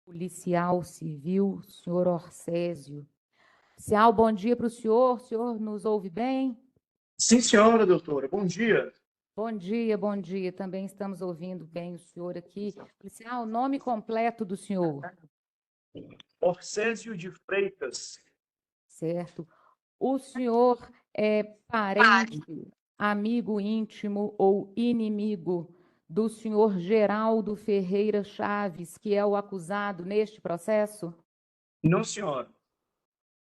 policial civil, senhor Orcésio. Policial, bom dia para o senhor nos ouve bem? Sim, senhora, doutora, bom dia. Bom dia, também estamos ouvindo bem o senhor aqui. Policial, nome completo do senhor? Orcésio de Freitas. Certo. O senhor é parente, amigo íntimo ou inimigo do senhor Geraldo Ferreira Chaves, que é o acusado neste processo? Não, senhora.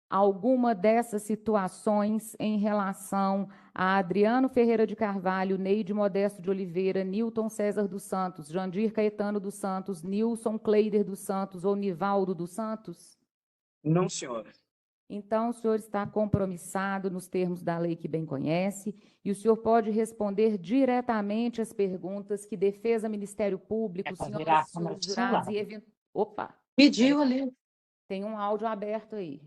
Alguma dessas situações em relação a Adriano Ferreira de Carvalho, Neide Modesto de Oliveira, Nilton César dos Santos, Jandir Caetano dos Santos, Nilson Cleider dos Santos ou Nivaldo dos Santos? Não, senhora. Então, o senhor está compromissado nos termos da lei que bem conhece e o senhor pode responder diretamente as perguntas que defesa, Ministério Público, senhoras e senhores jurados e eventuais... Opa! Pediu ali. Tem um áudio aberto aí.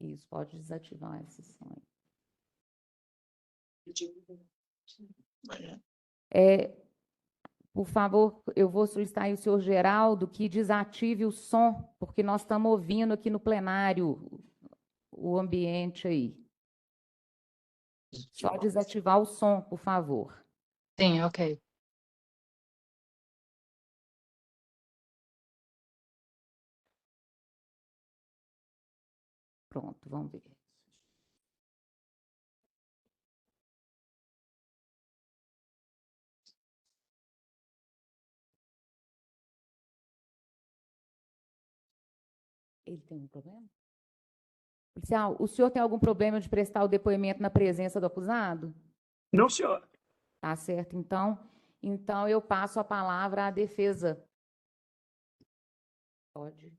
Isso, pode desativar essa sessão aí. Por favor, eu vou solicitar aí o senhor Geraldo que desative o som, porque nós estamos ouvindo aqui no plenário o ambiente aí. Só desativar o som, por favor. Sim, ok. Pronto, vamos ver. Ele tem um problema? Policial, o senhor tem algum problema de prestar o depoimento na presença do acusado? Não, senhora. Tá certo, então eu passo a palavra à defesa. Pode.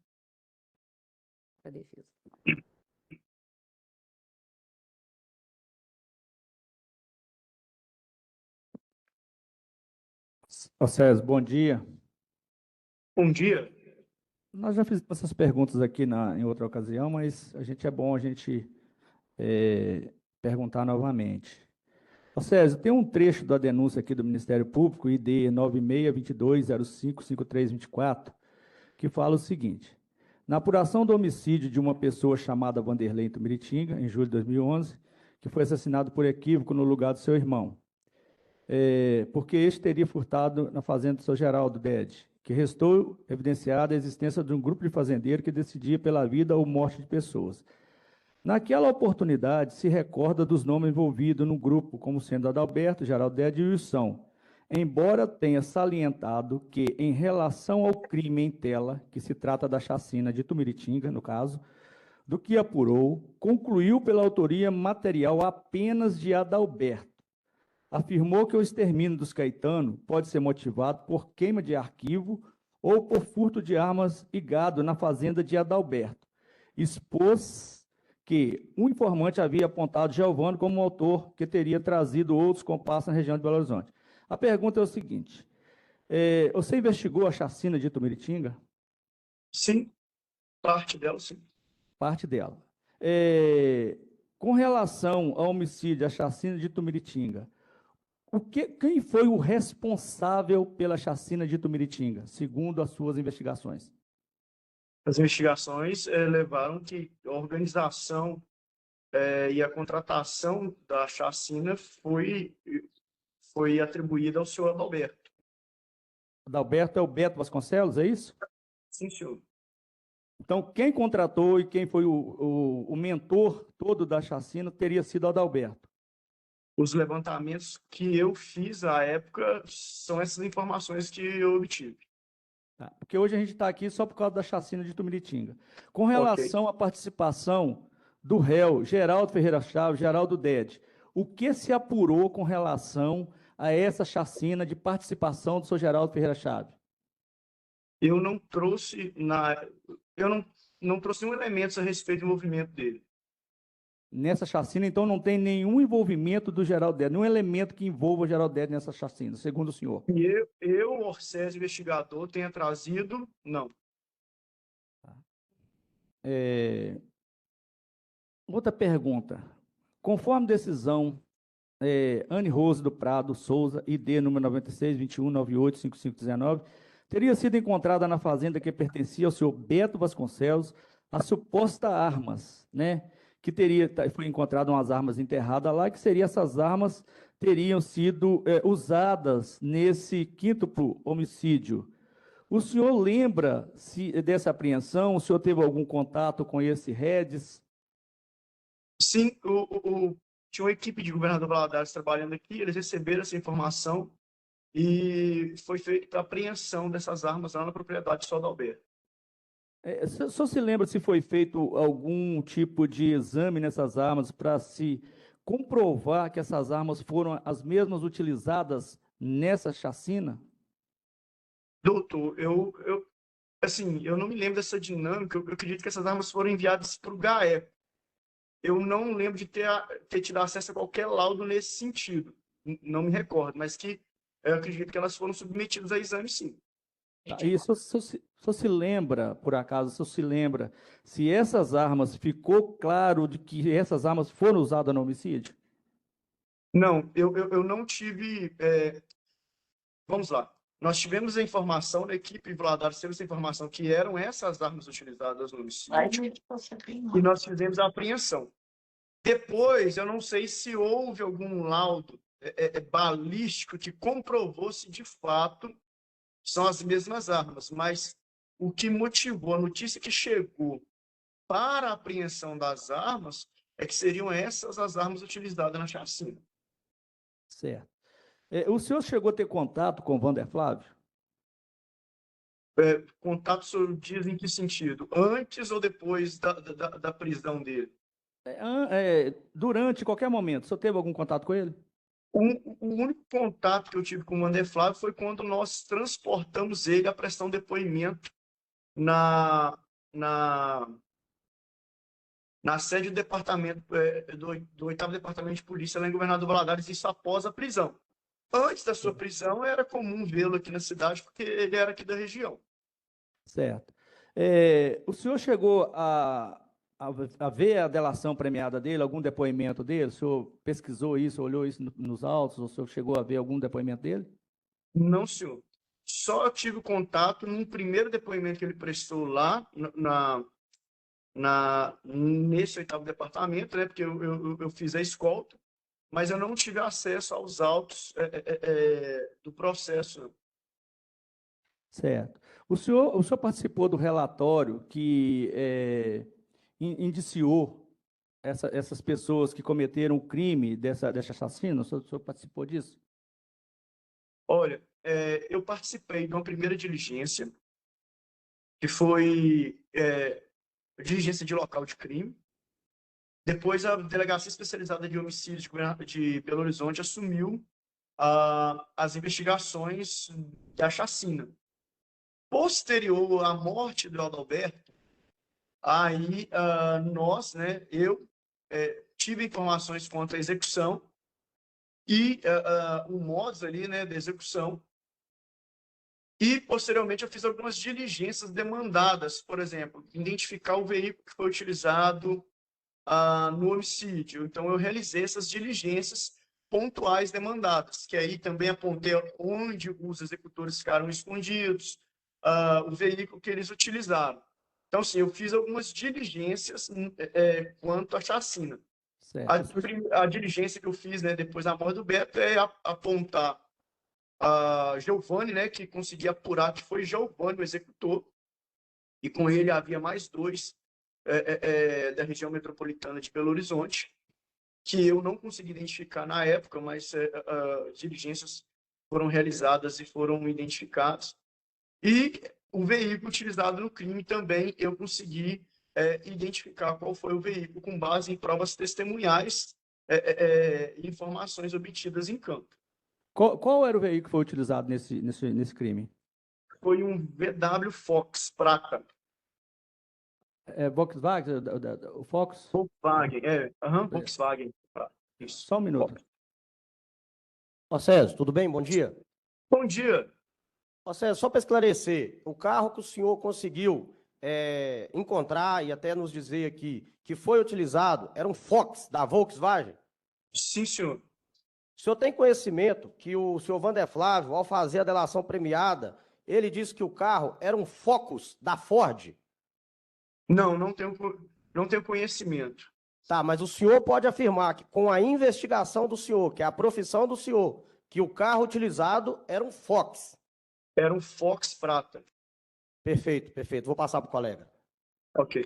Para a defesa. César, bom dia. Bom dia. Nós já fizemos essas perguntas aqui em outra ocasião, mas é bom a gente perguntar novamente. César, tem um trecho da denúncia aqui do Ministério Público, ID 9622055324, que fala o seguinte: na apuração do homicídio de uma pessoa chamada Vanderlei Tumiritinga, em julho de 2011, que foi assassinado por equívoco no lugar do seu irmão, porque este teria furtado na fazenda do seu Geraldo Dede, que restou evidenciada a existência de um grupo de fazendeiros que decidia pela vida ou morte de pessoas. Naquela oportunidade, se recorda dos nomes envolvidos no grupo, como sendo Adalberto, Geraldo Dede e Wilson, embora tenha salientado que, em relação ao crime em tela, que se trata da chacina de Tumiritinga, no caso, do que apurou, concluiu pela autoria material apenas de Adalberto. Afirmou que o extermínio dos Caetano pode ser motivado por queima de arquivo ou por furto de armas e gado na fazenda de Adalberto. Expôs que um informante havia apontado Giovanni como autor que teria trazido outros comparsas na região de Belo Horizonte. A pergunta é o seguinte: você investigou a chacina de Tumiritinga? Sim, parte dela, sim. Parte dela. Com relação ao homicídio, a chacina de Tumiritinga, quem foi o responsável pela chacina de Tumiritinga, segundo as suas investigações? As investigações levaram que a organização e a contratação da chacina foi atribuída ao senhor Adalberto. Adalberto é o Beto Vasconcelos, é isso? Sim, senhor. Então, quem contratou e quem foi o mentor todo da chacina teria sido Adalberto. Os levantamentos que eu fiz à época são essas informações que eu obtive. Tá, porque hoje a gente está aqui só por causa da chacina de Tumiritinga. Com relação à participação do réu Geraldo Ferreira Chaves, Geraldo Dede, o que se apurou com relação a essa chacina de participação do senhor Geraldo Ferreira Chaves? Eu não trouxe não trouxe nenhum elemento a respeito do movimento dele. Nessa chacina, então, não tem nenhum envolvimento do Geraldo Dede, nenhum elemento que envolva o Geraldo Dede nessa chacina, segundo o senhor. E Orcésio, investigador, tenha trazido, não. Outra pergunta. Conforme decisão Anne Rose do Prado Souza, ID número 96, 21, 98, 5519, teria sido encontrada na fazenda que pertencia ao senhor Beto Vasconcelos a suposta armas, né? Que foi encontrado umas armas enterradas lá, que essas armas teriam sido usadas nesse quíntuplo homicídio. O senhor lembra dessa apreensão? O senhor teve algum contato com esse Regis? Sim, tinha uma equipe de governador Valadares trabalhando aqui, eles receberam essa informação e foi feita a apreensão dessas armas lá na propriedade de Sodalberto. O senhor se lembra se foi feito algum tipo de exame nessas armas para se comprovar que essas armas foram as mesmas utilizadas nessa chacina? Doutor, assim, eu não me lembro dessa dinâmica, eu acredito que essas armas foram enviadas para o GAECO. Eu não lembro de ter tido acesso a qualquer laudo nesse sentido, não me recordo, mas que eu acredito que elas foram submetidas a exame, sim. E o senhor se lembra, por acaso, o senhor se lembra se essas armas, ficou claro de que essas armas foram usadas no homicídio? Não, eu não tive. Vamos lá. Nós tivemos a informação, na equipe Valadares teve essa informação que eram essas armas utilizadas no homicídio e nós fizemos a apreensão. Depois, eu não sei se houve algum laudo balístico que comprovou se de fato são as mesmas armas, mas o que motivou a notícia que chegou para a apreensão das armas é que seriam essas as armas utilizadas na chacina. Certo. O senhor chegou a ter contato com o Wander Flávio? Contato sobre dias em que sentido? Antes ou depois da prisão dele? Durante qualquer momento. O senhor teve algum contato com ele? O único contato que eu tive com o Wander Flávio foi quando nós transportamos ele a prestar um depoimento na sede do departamento do 8º Departamento de Polícia lá em Governador Valadares, isso após a prisão. Antes da sua prisão, era comum vê-lo aqui na cidade, porque ele era aqui da região. Certo. O senhor chegou a ver a delação premiada dele, algum depoimento dele? O senhor pesquisou isso, olhou isso nos autos? O senhor chegou a ver algum depoimento dele? Não, senhor. Só tive contato num primeiro depoimento que ele prestou lá nesse 8º Departamento, né? Porque eu fiz a escolta, mas eu não tive acesso aos autos do processo. Certo. O senhor participou do relatório que indiciou essas pessoas que cometeram o crime dessa chacina? O senhor participou disso? Olha, eu participei de uma primeira diligência, que foi diligência de local de crime. Depois, a Delegacia Especializada de Homicídios de Belo Horizonte assumiu as investigações da chacina. Posterior à morte do Adalberto, aí nós, né, eu tive informações quanto à execução e o modus ali, né, da execução. E, posteriormente, eu fiz algumas diligências demandadas, por exemplo, identificar o veículo que foi utilizado no homicídio. Então, eu realizei essas diligências pontuais demandadas, que aí também apontei onde os executores ficaram escondidos, o veículo que eles utilizaram. Então, sim, eu fiz algumas diligências quanto à chacina. A diligência que eu fiz, né, depois da morte do Beto é apontar a Giovanni, né, que consegui apurar que foi Giovanni o executor, e com ele havia mais 2 da região metropolitana de Belo Horizonte, que eu não consegui identificar na época, mas diligências foram realizadas e foram identificados. E o veículo utilizado no crime também eu consegui identificar qual foi o veículo com base em provas testemunhais e informações obtidas em campo. Qual era o veículo que foi utilizado nesse crime? Foi um VW Fox prata. Volkswagen? O Fox? Volkswagen, Volkswagen. Isso. Só um minuto. Ó César, tudo bem? Bom dia. Bom dia. Ó César, só para esclarecer, o carro que o senhor conseguiu encontrar e até nos dizer aqui que foi utilizado era um Fox da Volkswagen? Sim, senhor. O senhor tem conhecimento que o senhor Wander Flávio, ao fazer a delação premiada, ele disse que o carro era um Focus da Ford. Não, não tenho conhecimento. Tá, mas o senhor pode afirmar que com a investigação do senhor, que é a profissão do senhor, que o carro utilizado era um Fox. Era um Fox prata. Perfeito, perfeito. Vou passar para o colega. Ok.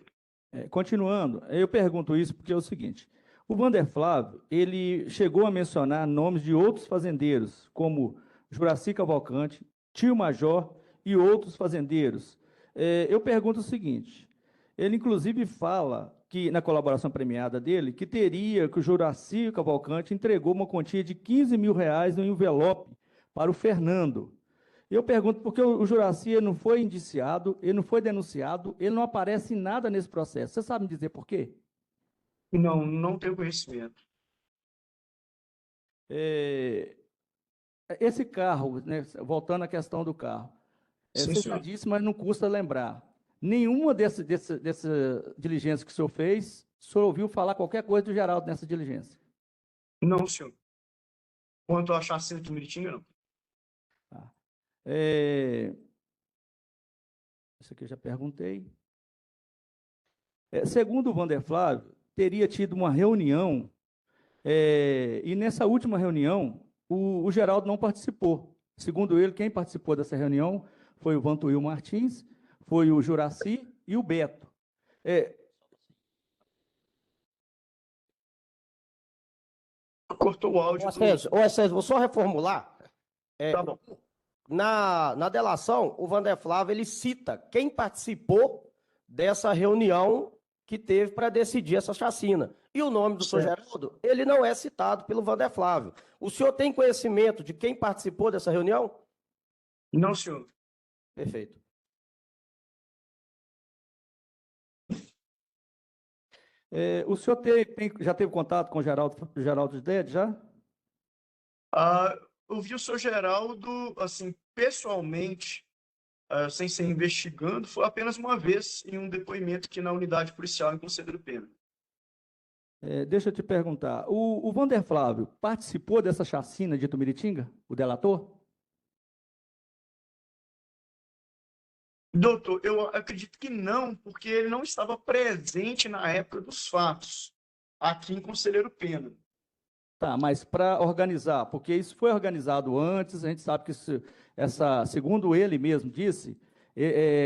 Continuando, eu pergunto isso porque é o seguinte: o Vander Flávio, ele chegou a mencionar nomes de outros fazendeiros, como Juraci Cavalcante, Tio Major e outros fazendeiros. Eu pergunto o seguinte: ele inclusive fala que, na colaboração premiada dele, que o Juraci Cavalcante entregou uma quantia de R$ 15 mil no envelope para o Fernando. Eu pergunto por que o Juraci ele não foi indiciado, ele não foi denunciado, ele não aparece em nada nesse processo. Você sabe me dizer por quê? Não tenho conhecimento. Esse carro, né, voltando à questão do carro, Sim, você já senhor. disse, mas não custa lembrar. Nenhuma dessa diligência que o senhor fez, o senhor ouviu falar qualquer coisa do Geraldo nessa diligência? Não, senhor. Quanto à chacina de Miritinga, não. Tá. Isso aqui eu já perguntei. Segundo o Vander Flávio, teria tido uma reunião, e nessa última reunião, o Geraldo não participou. Segundo ele, quem participou dessa reunião foi o Vantuil Martins, foi o Juraci e o Beto. Cortou o áudio. Ô, César, vou só reformular. Tá bom. Na delação, o Vander Flávio, ele cita quem participou dessa reunião que teve para decidir essa chacina. E o nome do senhor Geraldo, ele não é citado pelo Vander Flávio. O senhor tem conhecimento de quem participou dessa reunião? Não, senhor. Perfeito. O senhor já teve contato com o Geraldo Dede, já? Eu vi o senhor Geraldo, assim, pessoalmente, sem ser investigando, foi apenas uma vez em um depoimento aqui na unidade policial em Conselheiro Pena. Deixa eu te perguntar, o Vander Flávio participou dessa chacina de Itumiritinga, o delator? Doutor, eu acredito que não, porque ele não estava presente na época dos fatos, aqui em Conselheiro Pena. Tá, mas para organizar, porque isso foi organizado antes, a gente sabe que segundo ele mesmo disse,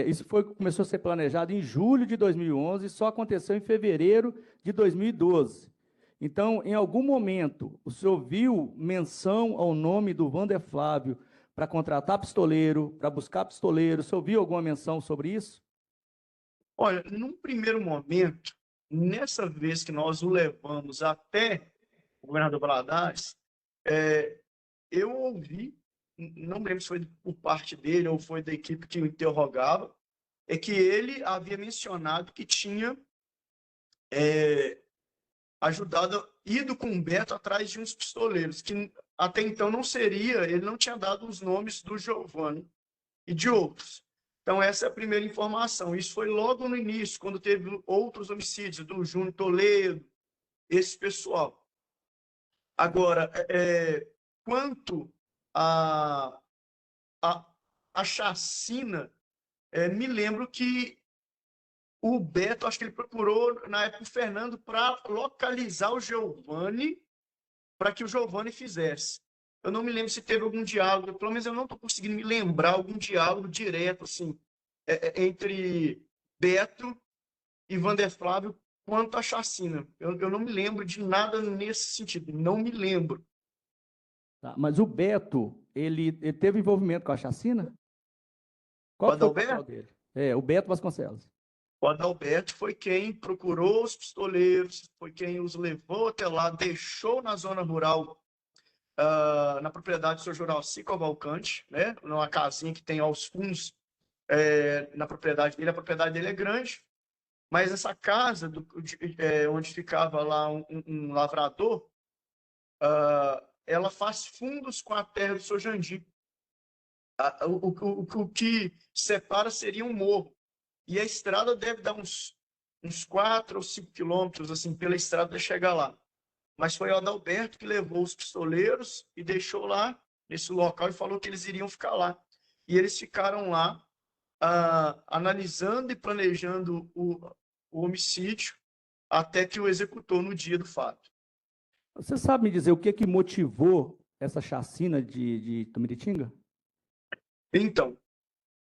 isso começou a ser planejado em julho de 2011 e só aconteceu em fevereiro de 2012. Então, em algum momento, o senhor viu menção ao nome do Vander Flávio para contratar pistoleiro, para buscar pistoleiro? O senhor viu alguma menção sobre isso? Olha, num primeiro momento, nessa vez que nós o levamos até o governador Valadares, eu ouvi, não lembro se foi por parte dele ou foi da equipe que o interrogava, é que ele havia mencionado que tinha ido com o Beto atrás de uns pistoleiros, que até então ele não tinha dado os nomes do Giovanni e de outros. Então, essa é a primeira informação. Isso foi logo no início, quando teve outros homicídios, do Júnior Toledo, esse pessoal. Agora, quanto à chacina, me lembro que o Beto, acho que ele procurou, na época, o Fernando para localizar o Giovanni, para que o Giovanni fizesse. Eu não me lembro se teve algum diálogo, pelo menos eu não estou conseguindo me lembrar algum diálogo direto, assim, entre Beto e Vander Flávio quanto à chacina. Eu não me lembro de nada nesse sentido, não me lembro. Tá, mas o Beto, ele teve envolvimento com a chacina? Qual foi o papel dele? O Beto Vasconcelos. O Adalberto foi quem procurou os pistoleiros, foi quem os levou até lá, deixou na zona rural, na propriedade do senhor Juraci Cavalcante, né? Numa casinha que tem aos fundos na propriedade dele. A propriedade dele é grande, mas essa casa onde ficava lá um lavrador, ela faz fundos com a terra do senhor Jandir. O que separa seria um morro. E a estrada deve dar uns 4 ou 5 quilômetros, assim, pela estrada de chegar lá. Mas foi o Adalberto que levou os pistoleiros e deixou lá, nesse local, e falou que eles iriam ficar lá. e eles ficaram lá analisando e planejando o homicídio até que o executou no dia do fato. Você sabe me dizer o que motivou essa chacina de Tumiritinga? Então,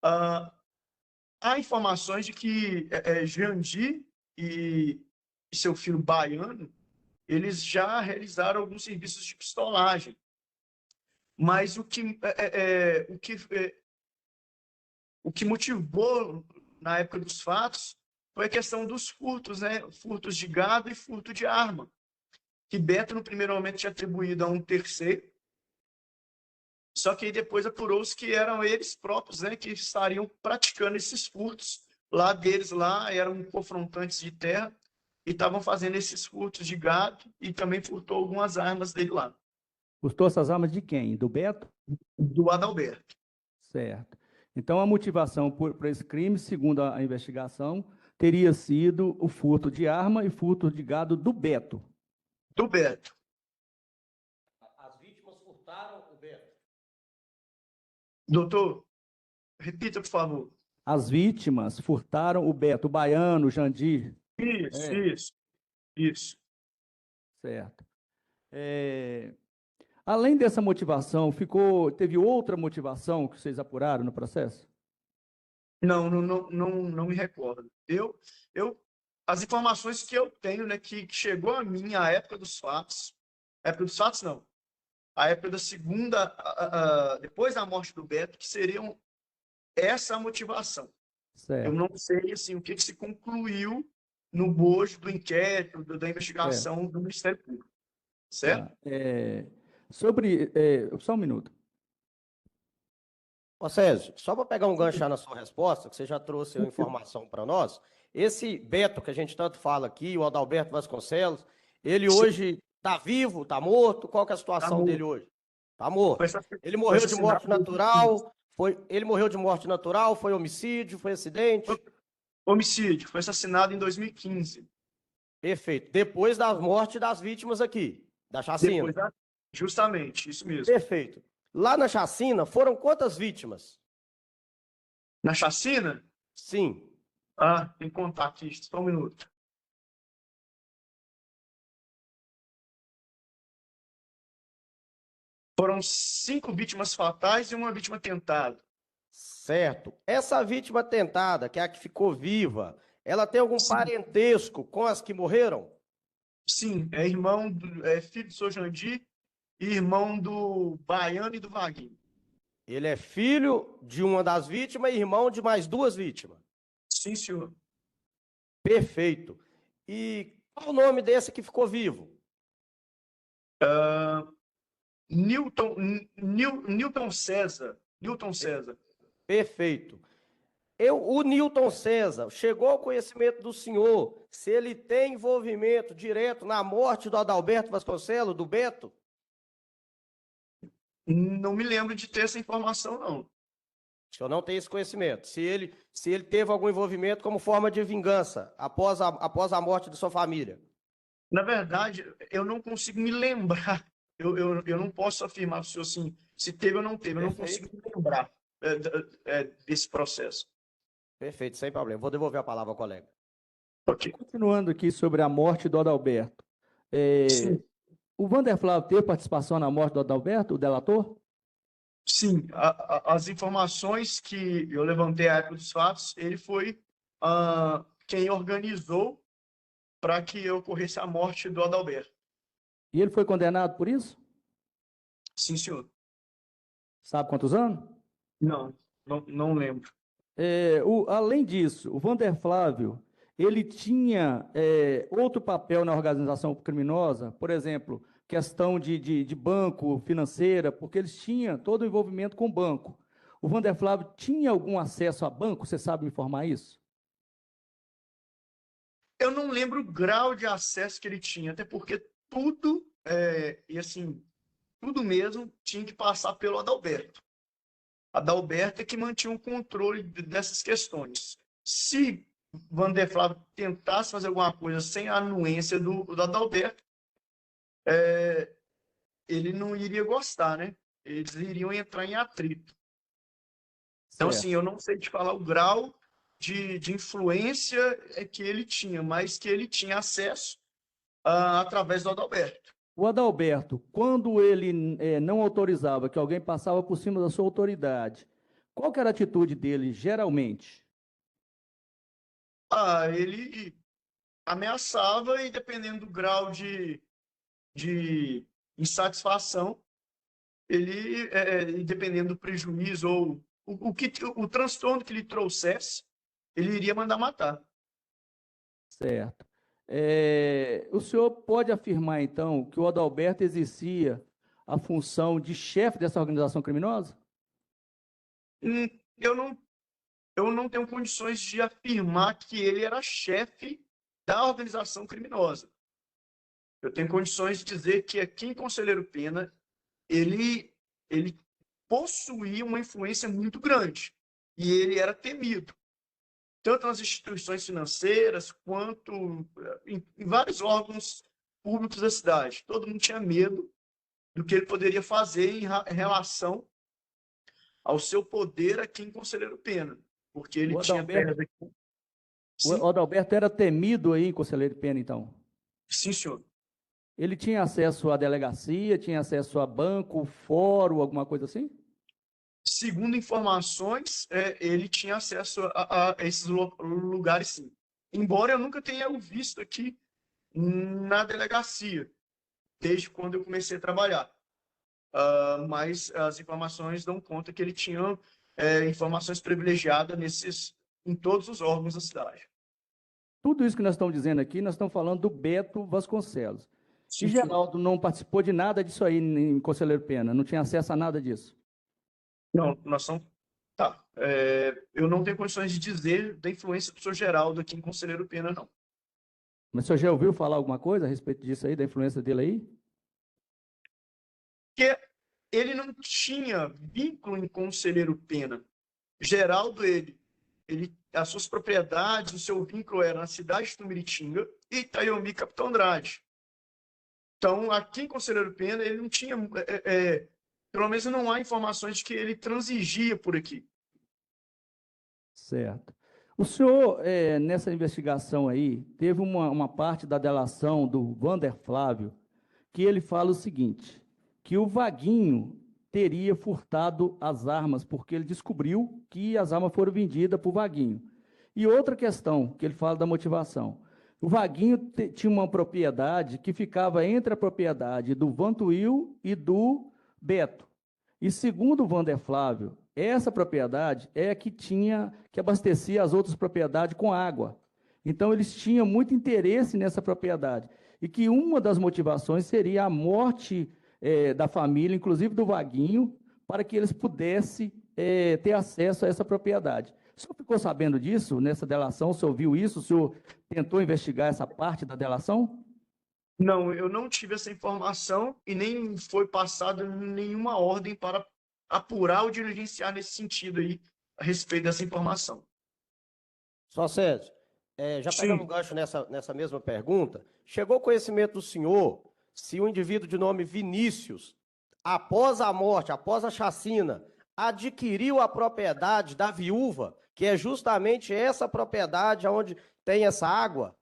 há informações de que Jandir e seu filho Baiano, eles já realizaram alguns serviços de pistolagem. Mas o que motivou na época dos fatos foi a questão dos furtos, né? Furtos de gado e furto de arma, que Beto, no primeiro momento, tinha atribuído a um terceiro, só que aí depois apurou-se que eram eles próprios, né, que estariam praticando esses furtos lá deles, lá eram confrontantes de terra e estavam fazendo esses furtos de gado e também furtou algumas armas dele lá. Furtou essas armas de quem? Do Beto? Do Adalberto. Certo. Então, a motivação por esse crime, segundo a investigação, teria sido o furto de arma e furto de gado do Beto. Do Beto. As vítimas furtaram o Beto. Doutor, repita, por favor. As vítimas furtaram o Beto, o Baiano, o Jandir. Isso. Certo. Além dessa motivação, teve outra motivação que vocês apuraram no processo? Não me recordo. As informações que eu tenho, né, que chegou a mim à época dos fatos não, a época da segunda, depois da morte do Beto, que seriam essa motivação. Certo. Eu não sei assim, o que se concluiu no bojo do inquérito, da investigação do Ministério Público. Certo? Só um minuto. Ô Césio, só para pegar um gancho na sua resposta, que você já trouxe a informação para nós, esse Beto que a gente tanto fala aqui, o Adalberto Vasconcelos, ele hoje está vivo, está morto? Qual que é a situação dele hoje? Está morto. Ele morreu de morte natural? Ele morreu de morte natural? Foi homicídio? Foi acidente? Homicídio. Foi assassinado em 2015. Perfeito. Depois da morte das vítimas aqui, da chacina. Justamente, isso mesmo. Perfeito. Lá na chacina, foram quantas vítimas? Na chacina? Sim. Tem que contar aqui, só um minuto. Foram 5 vítimas fatais e uma vítima tentada. Certo. Essa vítima tentada, que é a que ficou viva, ela tem algum parentesco com as que morreram? Sim, é filho do seu Jandir e irmão do Baiano e do Vaguinho. Ele é filho de uma das vítimas e irmão de mais 2 vítimas? Sim, senhor. Perfeito. E qual o nome desse que ficou vivo? Newton César. Newton César. Perfeito. O Newton César chegou ao conhecimento do senhor se ele tem envolvimento direto na morte do Adalberto Vasconcelos, do Beto? Não me lembro de ter essa informação, não. O senhor não tem esse conhecimento. Se ele teve algum envolvimento como forma de vingança após a morte de sua família? Na verdade, eu não consigo me lembrar. Eu não posso afirmar para o senhor assim, se teve ou não teve. Eu não consigo me lembrar desse processo. Perfeito, sem problema. Vou devolver a palavra ao colega. Ok. Continuando aqui sobre a morte do Adalberto. O Wander Flávio teve participação na morte do Adalberto, o delator? Sim, as informações que eu levantei à época dos fatos, ele foi quem organizou para que ocorresse a morte do Adalberto. E ele foi condenado por isso? Sim, senhor. Sabe quantos anos? Não lembro. Além disso, o Wander Flávio, ele tinha outro papel na organização criminosa, por exemplo, questão de banco, financeira, porque eles tinham todo o envolvimento com o banco. O Wander Flávio tinha algum acesso a banco? Você sabe me informar isso? Eu não lembro o grau de acesso que ele tinha, até porque tudo, tudo mesmo tinha que passar pelo Adalberto. Adalberto é que mantinha o controle dessas questões. Se Wander Flávio tentasse fazer alguma coisa sem a anuência do Adalberto, ele não iria gostar, né? Eles iriam entrar em atrito. Então, Certo. assim, eu não sei te falar o grau de influência que ele tinha, mas que ele tinha acesso através do Adalberto. O Adalberto, quando ele não autorizava que alguém passava por cima da sua autoridade, qual que era a atitude dele, geralmente? Ele ameaçava e, dependendo do grau de insatisfação, ele, e dependendo do prejuízo ou o transtorno que lhe trouxesse, ele iria mandar matar. Certo. O senhor pode afirmar, então, que o Adalberto exercia a função de chefe dessa organização criminosa? Hum, Eu não, eu não tenho condições de afirmar que ele era chefe da organização criminosa. Eu tenho condições de dizer que aqui em Conselheiro Pena, ele possuía uma influência muito grande e ele era temido, tanto nas instituições financeiras quanto em vários órgãos públicos da cidade. Todo mundo tinha medo do que ele poderia fazer em relação ao seu poder aqui em Conselheiro Pena, porque ele O tinha Adalberto, terras aqui. o Sim, Adalberto era temido aí em Conselheiro Pena, então? sim, senhor. Ele tinha acesso à delegacia, tinha acesso a banco, fórum, alguma coisa assim? Segundo informações, ele tinha acesso a esses lugares, sim. Embora eu nunca tenha o visto aqui na delegacia, desde quando eu comecei a trabalhar. Mas as informações dão conta que ele tinha informações privilegiadas em todos os órgãos da cidade. Tudo isso que nós estamos dizendo aqui, nós estamos falando do Beto Vasconcelos. E Sim, senhor. Geraldo não participou de nada disso aí em Conselheiro Pena, não tinha acesso a nada disso. Não, nós somos. Tá. Eu não tenho condições de dizer da influência do senhor Geraldo aqui em Conselheiro Pena, não. Mas o senhor já ouviu falar alguma coisa a respeito disso aí, da influência dele aí? Porque ele não tinha vínculo em Conselheiro Pena. Geraldo, as suas propriedades, o seu vínculo era na cidade de Tumiritinga e Itaiomi, Capitão Andrade. Então, aqui em Conselheiro Pena, ele não tinha, pelo menos não há informações de que ele transigia por aqui. Certo. O senhor, nessa investigação aí, teve uma parte da delação do Vander Flávio, que ele fala o seguinte, que o Vaguinho teria furtado as armas, porque ele descobriu que as armas foram vendidas para o Vaguinho. E outra questão, que ele fala da motivação. O Vaguinho tinha uma propriedade que ficava entre a propriedade do Vantuil e do Beto. E segundo o Vander Flávio, essa propriedade é a que abastecia as outras propriedades com água. Então, eles tinham muito interesse nessa propriedade. E que uma das motivações seria a morte da família, inclusive do Vaguinho, para que eles pudessem ter acesso a essa propriedade. O senhor ficou sabendo disso nessa delação? O senhor viu isso? O senhor tentou investigar essa parte da delação? Não, eu não tive essa informação e nem foi passada nenhuma ordem para apurar ou diligenciar nesse sentido aí, a respeito dessa informação. Só Sérgio, já Sim. pegando um gancho nessa mesma pergunta, chegou ao conhecimento do senhor se um indivíduo de nome Vinícius, após a morte, após a chacina, adquiriu a propriedade da viúva, que é justamente essa propriedade onde tem essa água?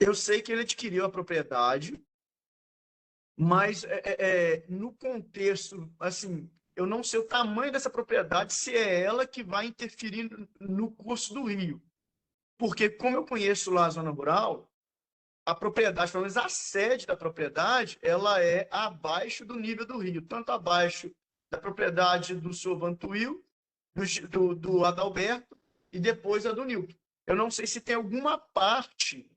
Eu sei que ele adquiriu a propriedade, mas no contexto, assim, eu não sei o tamanho dessa propriedade, se é ela que vai interferir no curso do rio. Porque, como eu conheço lá a zona rural, a propriedade, pelo menos a sede da propriedade, ela é abaixo do nível do rio, tanto abaixo da propriedade do senhor Vantuil, do Adalberto, e depois a do Nilton. Eu não sei se tem alguma parte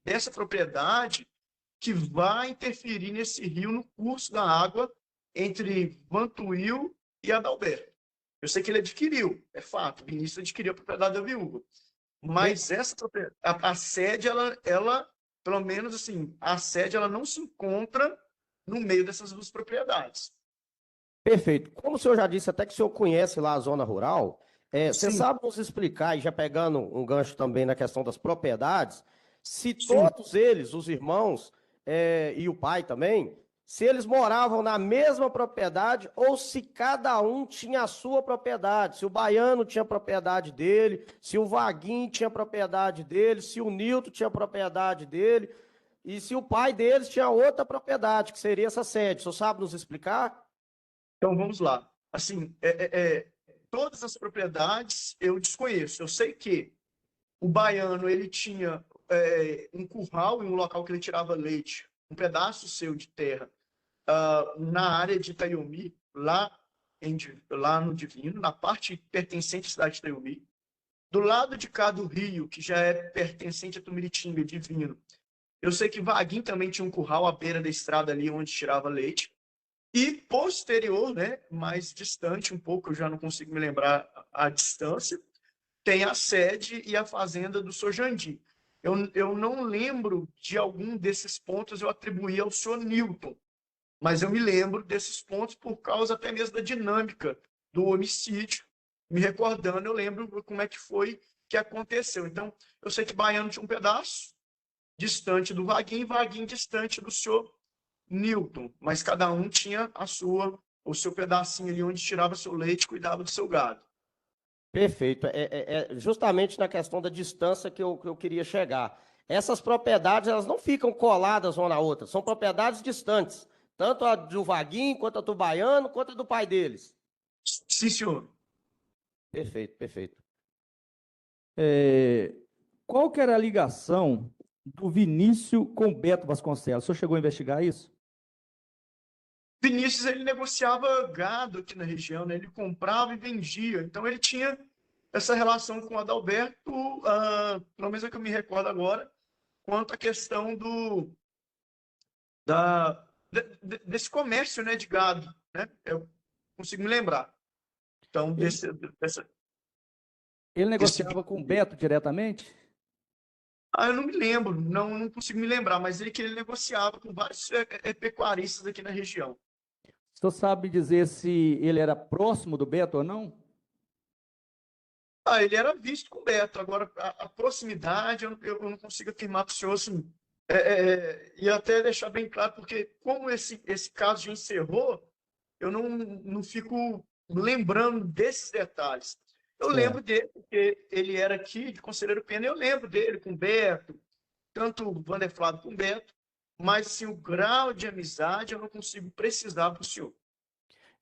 dessa propriedade que vai interferir nesse rio no curso da água entre Vantuil e Adalberto. Eu sei que ele adquiriu, é fato, o Vinícius adquiriu a propriedade da viúva. Mas essa a sede, ela, pelo menos assim, a sede ela não se encontra no meio dessas duas propriedades. Perfeito. Como o senhor já disse, até que o senhor conhece lá a zona rural, você Sim. sabe nos explicar, e já pegando um gancho também na questão das propriedades, se Sim. todos eles, os irmãos e o pai também, se eles moravam na mesma propriedade ou se cada um tinha a sua propriedade. Se o Baiano tinha propriedade dele, se o Vaguinho tinha propriedade dele, se o Nilton tinha propriedade dele, e se o pai deles tinha outra propriedade, que seria essa sede. O senhor sabe nos explicar? Então, vamos lá. Assim, todas as propriedades eu desconheço. Eu sei que o Baiano, ele tinha um curral em um local que ele tirava leite, um pedaço seu de terra, na área de Itaiomi, lá no Divino, na parte pertencente à cidade de Itaiomi. Do lado de cá do rio, que já é pertencente a Tumiritinga, Divino, eu sei que Vaguinho também tinha um curral à beira da estrada ali, onde tirava leite. E posterior, né, mais distante um pouco, eu já não consigo me lembrar a distância, tem a sede e a fazenda do Sr. Jandir. Eu não lembro de algum desses pontos eu atribuir ao senhor Nilton, mas eu me lembro desses pontos por causa até mesmo da dinâmica do homicídio. Me recordando, eu lembro como é que foi que aconteceu. Então, eu sei que Baiano tinha um pedaço distante do Vaguinho, e Vaguinho distante do senhor Nilton, mas cada um tinha o seu pedacinho ali onde tirava seu leite e cuidava do seu gado. Perfeito. É justamente na questão da distância que eu queria chegar. Essas propriedades, elas não ficam coladas uma na outra, são propriedades distantes, tanto a do Vaguinho, quanto a do Baiano, quanto a do pai deles. Sim, senhor. Perfeito, perfeito. Qual que era a ligação do Vinícius com Beto Vasconcelos? O senhor chegou a investigar isso? Vinícius, ele negociava gado aqui na região, né? Ele comprava e vendia. Então, ele tinha essa relação com o Adalberto, pelo menos é que eu me recordo agora, quanto à questão desse comércio, né, de gado, né? Eu consigo me lembrar. Então, Ele negociava com o Beto diretamente? eu não me lembro, não consigo me lembrar, mas ele negociava com vários pecuaristas aqui na região. O senhor sabe dizer se ele era próximo do Beto ou não? Ele era visto com o Beto. Agora, a proximidade, eu não consigo afirmar para o senhor, assim, e até deixar bem claro, porque como esse caso já encerrou, eu não fico lembrando desses detalhes. Eu lembro dele, porque ele era aqui de Conselheiro Pena, eu lembro dele com o Beto, tanto o Vander Flávio com o Beto, mas assim, o grau de amizade eu não consigo precisar para o senhor.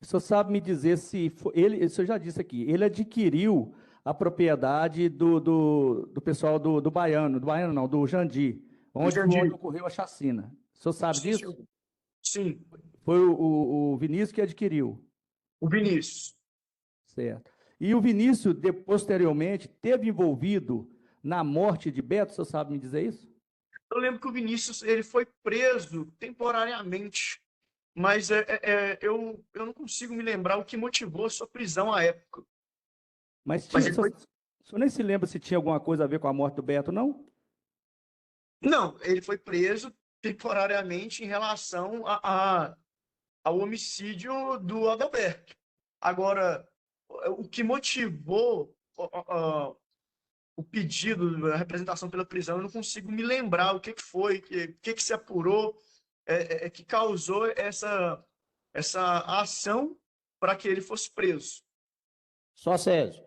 O senhor sabe me dizer se ele, o senhor já disse aqui, ele adquiriu a propriedade do pessoal do Baiano, não, do Jandir, onde ocorreu a chacina. O senhor sabe disso? Sim. Foi o Vinícius que adquiriu. O Vinícius. Certo. E o Vinícius, posteriormente, teve envolvido na morte de Beto, o senhor sabe me dizer isso? Eu lembro que o Vinícius ele foi preso temporariamente, mas eu não consigo me lembrar o que motivou a sua prisão à época. Mas o senhor nem se lembra se tinha alguma coisa a ver com a morte do Beto, não? Não, ele foi preso temporariamente em relação ao homicídio do Adalberto. Agora, o que motivou o pedido, a representação pela prisão, eu não consigo me lembrar o que foi, o que se apurou, que causou essa ação para que ele fosse preso. Só Sérgio,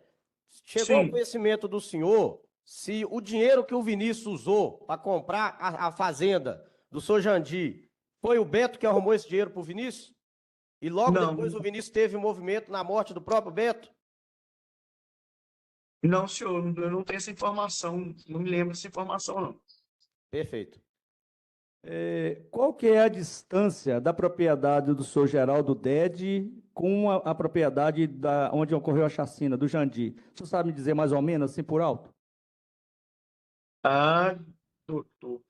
chegou ao conhecimento do senhor se o dinheiro que o Vinícius usou para comprar a fazenda do senhor Jandir foi o Beto que arrumou esse dinheiro para o Vinícius? E logo depois o Vinícius teve envolvimento na morte do próprio Beto? Não, senhor, eu não tenho essa informação, não me lembro dessa informação, não. Perfeito. Qual que é a distância da propriedade do senhor Geraldo Dede com a propriedade onde ocorreu a chacina, do Jandir? O senhor sabe me dizer mais ou menos, assim, por alto? Doutor.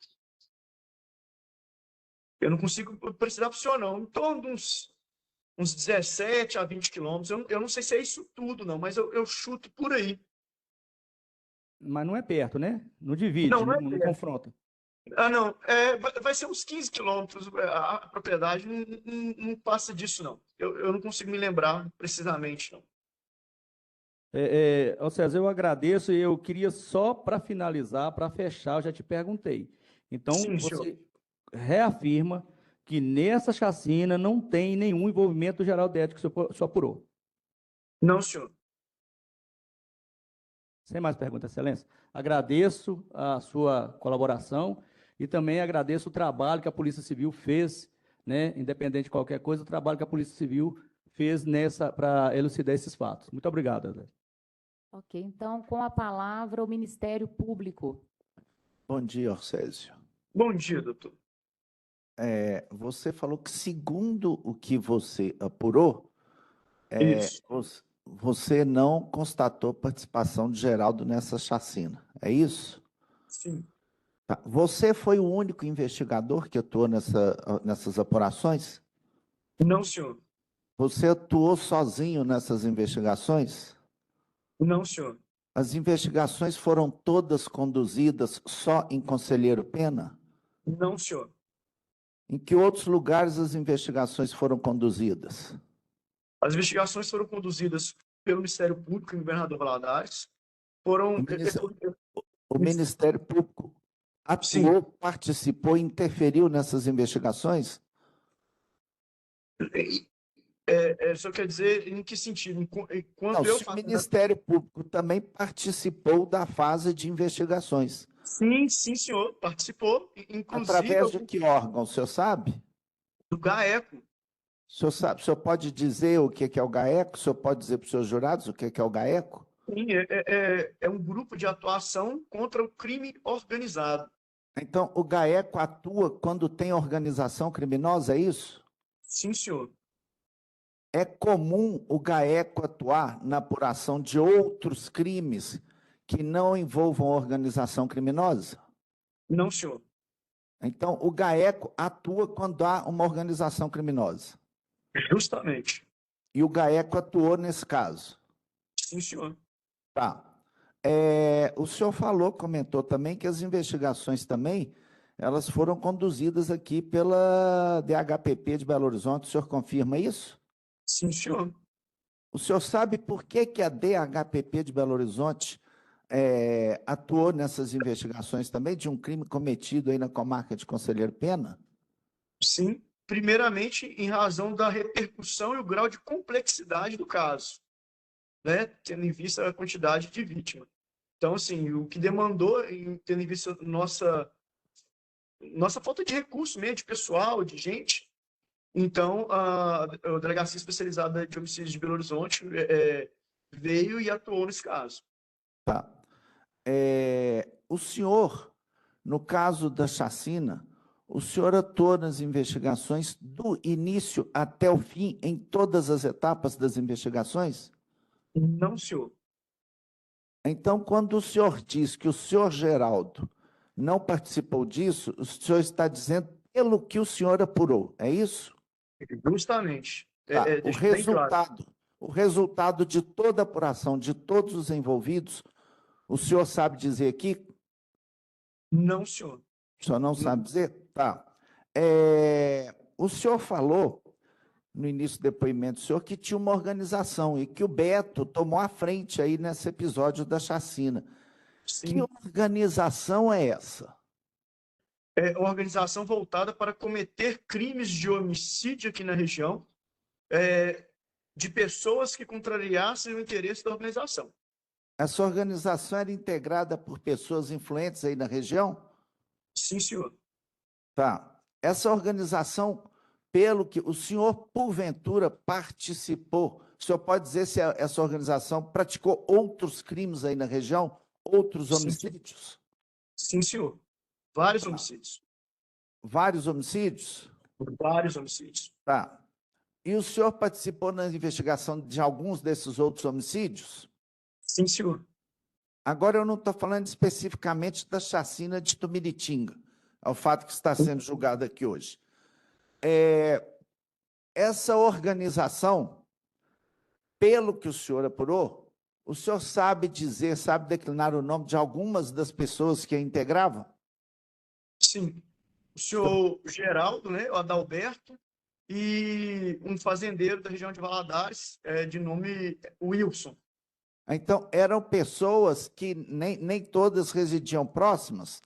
Eu não consigo precisar para o senhor, não. Em torno de uns 17 a 20 quilômetros. Eu não sei se é isso tudo, não, mas eu chuto por aí. Mas não é perto, né? Não divide, não não confronta. Não. Vai ser uns 15 quilômetros. A propriedade não passa disso, não. Eu não consigo me lembrar precisamente, não. Ô César, eu agradeço e eu queria só para finalizar, para fechar, eu já te perguntei. Então, Sim, você senhor. reafirma que nessa chacina não tem nenhum envolvimento do Geraldo Décio que o senhor apurou. Não, senhor. Sem mais perguntas, Excelência. Agradeço a sua colaboração e também agradeço o trabalho que a Polícia Civil fez, né, independente de qualquer coisa, o trabalho que a Polícia Civil fez para elucidar esses fatos. Muito obrigado, André. Ok, então, com a palavra, o Ministério Público. Bom dia, Orcésio. Bom dia, doutor. Você falou que, segundo o que você apurou, Isso. você não constatou participação de Geraldo nessa chacina. É isso? Sim. Tá. Você foi o único investigador que atuou nessas apurações? Não, senhor. Você atuou sozinho nessas investigações? Não, senhor. As investigações foram todas conduzidas só em Conselheiro Pena? Não, senhor. Em que outros lugares as investigações foram conduzidas? As investigações foram conduzidas pelo Ministério Público e Governador Valadares. Foram... O Ministério Público atuou, participou, interferiu nessas investigações? Só quer dizer em que sentido? Não, se o Ministério Público também participou da fase de investigações. Sim, sim, senhor. Participou. Inclusive... Através de que órgão, o senhor sabe? Do GAECO. O senhor sabe? O senhor pode dizer o que é o GAECO? O senhor pode dizer para os seus jurados o que é o GAECO? Sim, é um grupo de atuação contra o crime organizado. Então, o GAECO atua quando tem organização criminosa, é isso? Sim, senhor. É comum o GAECO atuar na apuração de outros crimes que não envolvam organização criminosa? Não, senhor. Então, o GAECO atua quando há uma organização criminosa. Justamente. E o GAECO atuou nesse caso? Sim, senhor. Tá. O senhor comentou também que as investigações também, elas foram conduzidas aqui pela DHPP de Belo Horizonte. O senhor confirma isso? Sim, senhor. O senhor sabe por que a DHPP de Belo Horizonte atuou nessas investigações também de um crime cometido aí na comarca de Conselheiro Pena? Sim. Primeiramente, em razão da repercussão e o grau de complexidade do caso, né? Tendo em vista a quantidade de vítimas. Então, assim, o que demandou, tendo em vista nossa falta de recurso mesmo, de pessoal, de gente, então a Delegacia Especializada de Homicídios de Belo Horizonte veio e atuou nesse caso. Tá. O senhor, no caso da chacina, o senhor atuou nas investigações do início até o fim, em todas as etapas das investigações? Não, senhor. Então, quando o senhor diz que o senhor Geraldo não participou disso, o senhor está dizendo pelo que o senhor apurou, é isso? Justamente. Tá. Deixa bem claro. O resultado de toda a apuração, de todos os envolvidos, o senhor sabe dizer aqui? Não, senhor. O senhor não sabe dizer? Tá. O senhor falou, no início do depoimento do senhor, que tinha uma organização e que o Beto tomou a frente aí nesse episódio da chacina. Sim. Que organização é essa? É uma organização voltada para cometer crimes de homicídio aqui na região, de pessoas que contrariassem o interesse da organização. Essa organização era integrada por pessoas influentes aí na região? Sim, senhor. Tá. Essa organização, pelo que o senhor, porventura, participou, o senhor pode dizer se essa organização praticou outros crimes aí na região? Outros homicídios? Sim, senhor. Vários homicídios. Vários homicídios? Vários homicídios. Tá. E o senhor participou na investigação de alguns desses outros homicídios? Sim, senhor. Agora, eu não estou falando especificamente da chacina de Tumiritinga, ao fato que está sendo julgado aqui hoje. Essa organização, pelo que o senhor apurou, o senhor sabe dizer, sabe declinar o nome de algumas das pessoas que a integravam? Sim. O senhor Geraldo, né, o Adalberto, e um fazendeiro da região de Valadares, de nome Wilson. Então, eram pessoas que nem todas residiam próximas?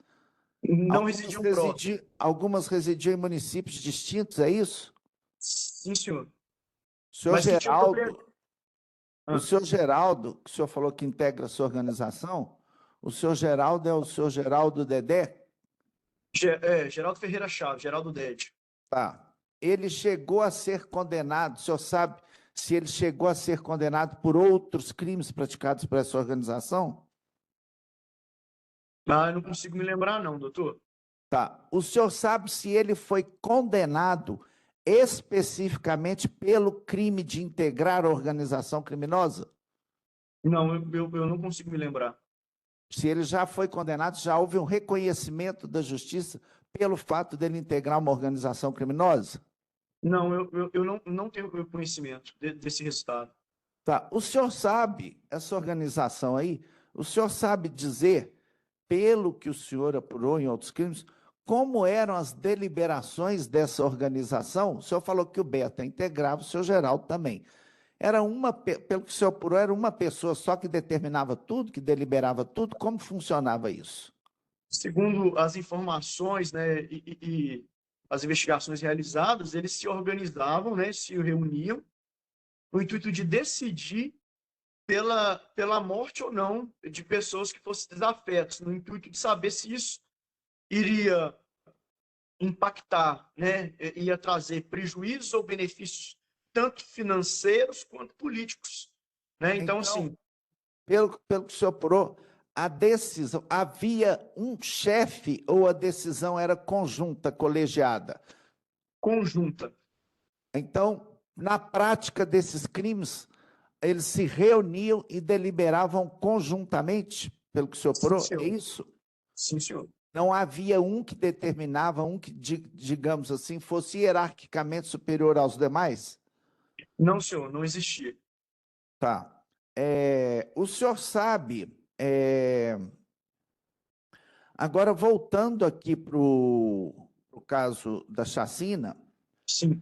Não residiam próximo. Algumas residiam em municípios distintos, é isso? Sim, senhor. O senhor Mas que tinha Geraldo, Ah. o senhor Geraldo, que o senhor falou que integra a sua organização, o senhor Geraldo é o senhor Geraldo Dedé? Geraldo Ferreira Chaves, Geraldo Dede. Tá. Ele chegou a ser condenado, o senhor sabe se ele chegou a ser condenado por outros crimes praticados por essa organização? Ah, eu não consigo me lembrar, não, doutor. Tá. O senhor sabe se ele foi condenado especificamente pelo crime de integrar a organização criminosa? Não, eu não consigo me lembrar. Se ele já foi condenado, já houve um reconhecimento da justiça pelo fato dele integrar uma organização criminosa? Não, eu não tenho conhecimento desse resultado. Tá. O senhor sabe, essa organização aí, o senhor sabe dizer, pelo que o senhor apurou em outros crimes, como eram as deliberações dessa organização? O senhor falou que o Beta integrava, o senhor Geraldo também. Era pelo que o senhor apurou, era uma pessoa só que determinava tudo, que deliberava tudo? Como funcionava isso? Segundo as informações, né, e as investigações realizadas, eles se organizavam, né, se reuniam, no intuito de decidir pela morte ou não de pessoas que fossem desafetas, no intuito de saber se isso iria impactar, né, ia trazer prejuízos ou benefícios tanto financeiros quanto políticos, né? Então, assim, pelo que o senhor apurou, a decisão, havia um chefe ou a decisão era conjunta, colegiada? conjunta. Então, na prática desses crimes, eles se reuniam e deliberavam conjuntamente, pelo que o senhor apurou? Sim, senhor. É isso? Sim, senhor. Não havia um que determinava, um que, digamos assim, fosse hierarquicamente superior aos demais? Não, senhor, não existia. Tá. O senhor sabe, agora voltando aqui para o caso da chacina, Sim.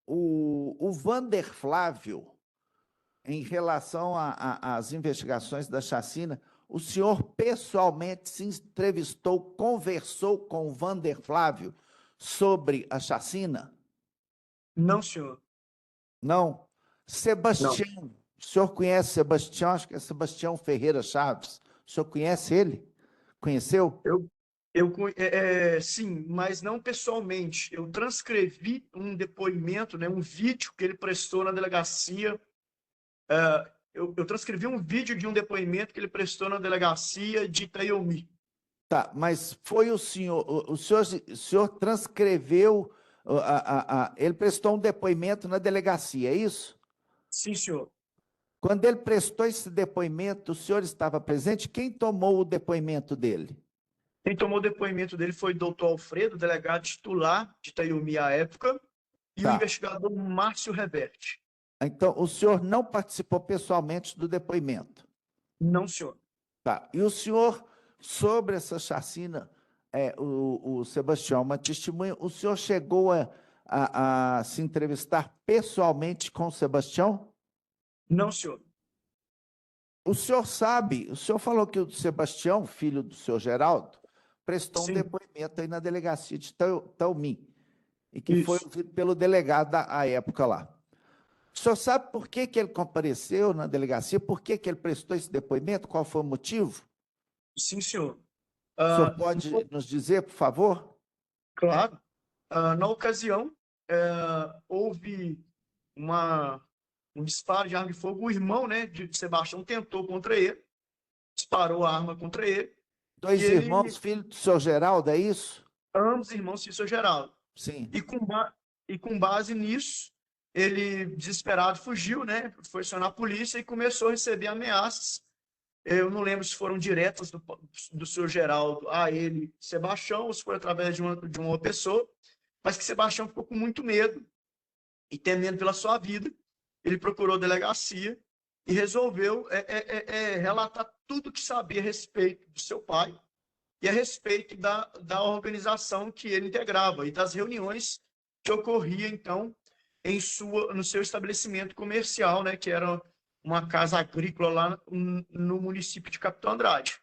o Vander Flávio, em relação às investigações da chacina, o senhor pessoalmente se entrevistou, conversou com o Vander Flávio sobre a chacina? Não, senhor. Não. Sebastião, o senhor conhece Sebastião? Acho que é Sebastião Ferreira Chaves. O senhor conhece ele? Conheceu? Sim, mas não pessoalmente. Eu transcrevi um depoimento, né, um vídeo que ele prestou na delegacia. Eu transcrevi um vídeo de um depoimento que ele prestou na delegacia de Itaiomi. Tá, mas foi o senhor transcreveu, ele prestou um depoimento na delegacia, é isso? Sim, senhor. Quando ele prestou esse depoimento, o senhor estava presente? Quem tomou o depoimento dele? Quem tomou o depoimento dele foi o doutor Alfredo, delegado titular de Itaiomi à época, e o Tá. investigador Márcio Reverte. Então, o senhor não participou pessoalmente do depoimento? Não, senhor. Tá. E o senhor, sobre essa chacina, o Sebastião, uma testemunha, o senhor chegou a se entrevistar pessoalmente com o Sebastião? Não, senhor. O senhor sabe, o senhor falou que o Sebastião, filho do senhor Geraldo, prestou Sim. um depoimento aí na delegacia de Itaiomi, e que Isso. foi ouvido pelo delegado à época lá. O senhor sabe por que ele compareceu na delegacia? Por que ele prestou esse depoimento? Qual foi o motivo? Sim, senhor. O senhor pode nos dizer, por favor? Claro. Na ocasião, houve um disparo de arma de fogo. O irmão, né, de Sebastião tentou contra ele, disparou a arma contra ele. Dois irmãos, filho do senhor Geraldo, é isso? Ambos irmãos, filho do seu Geraldo. Sim. E com base nisso, ele, desesperado, fugiu, né? Foi acionar a polícia e começou a receber ameaças. Eu não lembro se foram diretas do senhor Geraldo a ele, Sebastião, ou se foi através de uma pessoa, mas que Sebastião ficou com muito medo e temendo pela sua vida. Ele procurou a delegacia e resolveu relatar tudo que sabia a respeito do seu pai e a respeito da organização que ele integrava e das reuniões que ocorria, então, no seu estabelecimento comercial, né, que era uma casa agrícola lá no município de Capitão Andrade.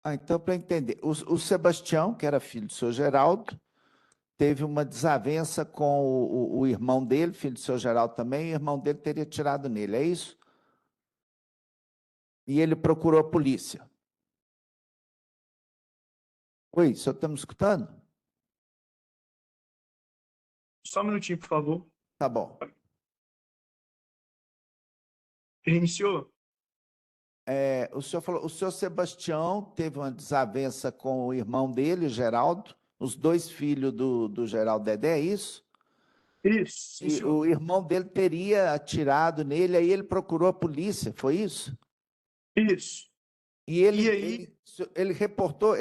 Então, para entender, o Sebastião, que era filho do seu Geraldo, teve uma desavença com o irmão dele, filho do seu Geraldo também, e o irmão dele teria tirado nele, é isso? E ele procurou a polícia. Oi, o senhor está me escutando? Só um minutinho, por favor. Tá bom. Ele iniciou? O senhor falou, o senhor Sebastião teve uma desavença com o irmão dele, o Geraldo, os dois filhos do Geraldo Dedé, é isso? Isso, sim, E senhor. o irmão dele teria atirado nele, aí ele procurou a polícia, foi isso? Isso. E ele, E aí? ele reportou,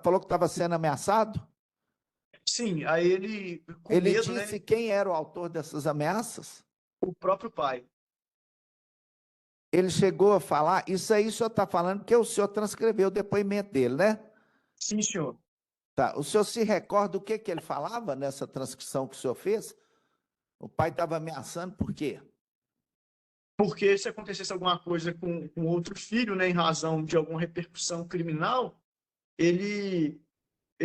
falou que estava sendo ameaçado? Sim, aí ele, com Ele medo, disse né? quem era o autor dessas ameaças? O próprio pai. Ele chegou a falar, isso aí o senhor está falando porque o senhor transcreveu o depoimento dele, né? Sim, senhor. Tá. O senhor se recorda o que ele falava nessa transcrição que o senhor fez? O pai estava ameaçando por quê? Porque se acontecesse alguma coisa com outro filho, né, em razão de alguma repercussão criminal, ele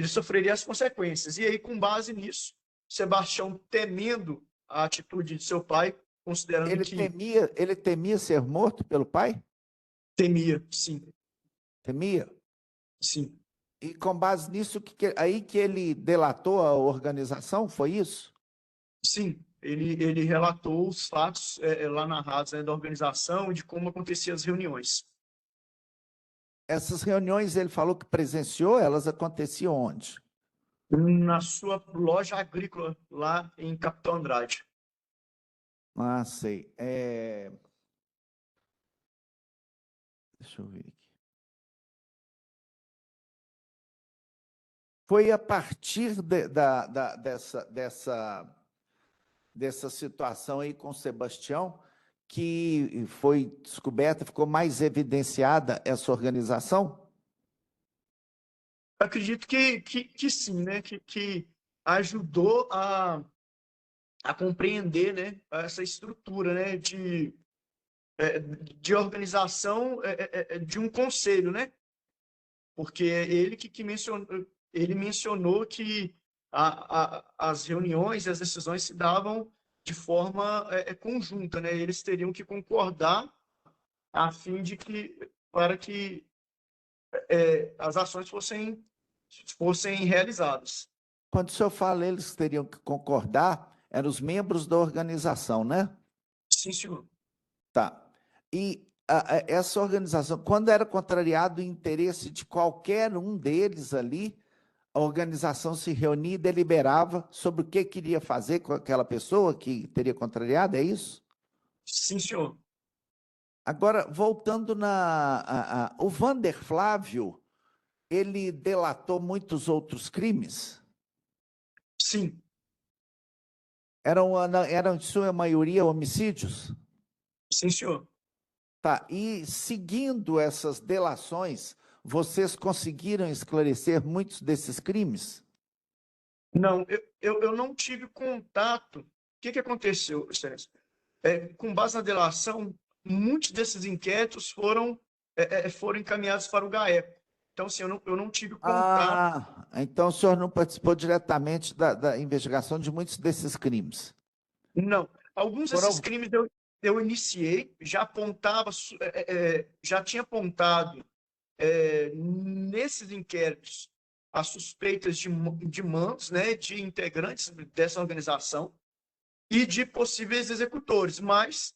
sofreria as consequências. E aí, com base nisso, Sebastião, temendo a atitude de seu pai, considerando Ele temia ser morto pelo pai? temia, sim, Temia? sim. E com base nisso, aí que ele delatou a organização, foi isso? Sim, ele relatou os fatos lá narrados, né, da organização e de como aconteciam as reuniões. Essas reuniões, ele falou que presenciou, elas aconteciam onde? Na sua loja agrícola, lá em Capitão Andrade. Ah, sei. Deixa eu ver aqui. Foi a partir dessa situação aí com o Sebastião que foi descoberta, ficou mais evidenciada essa organização? Acredito que sim, né? Que ajudou a compreender, né, essa estrutura, né, de organização de um conselho, né? Porque ele que mencionou, ele mencionou que as reuniões e as decisões se davam de forma conjunta, né? Eles teriam que concordar a fim de para que as ações fossem realizadas. Quando o senhor fala eles teriam que concordar, eram os membros da organização, né? Sim, senhor. Tá. E essa organização, quando era contrariado o interesse de qualquer um deles ali, a organização se reunia e deliberava sobre o que queria fazer com aquela pessoa que teria contrariado, é isso? Sim, senhor. Agora, voltando o Vander Flávio, ele delatou muitos outros crimes? Sim. Eram, em sua maioria, homicídios? Sim, senhor. Tá, e seguindo essas delações, vocês conseguiram esclarecer muitos desses crimes? Não, eu não tive contato. O que aconteceu, Excelência? Com base na delação, muitos desses inquéritos foram encaminhados para o GAECO. Então, assim, eu não tive contato. Então o senhor não participou diretamente da investigação de muitos desses crimes? Não. Alguns desses crimes eu iniciei, já tinha apontado nesses inquéritos as suspeitas de mandos, né, de integrantes dessa organização e de possíveis executores, mas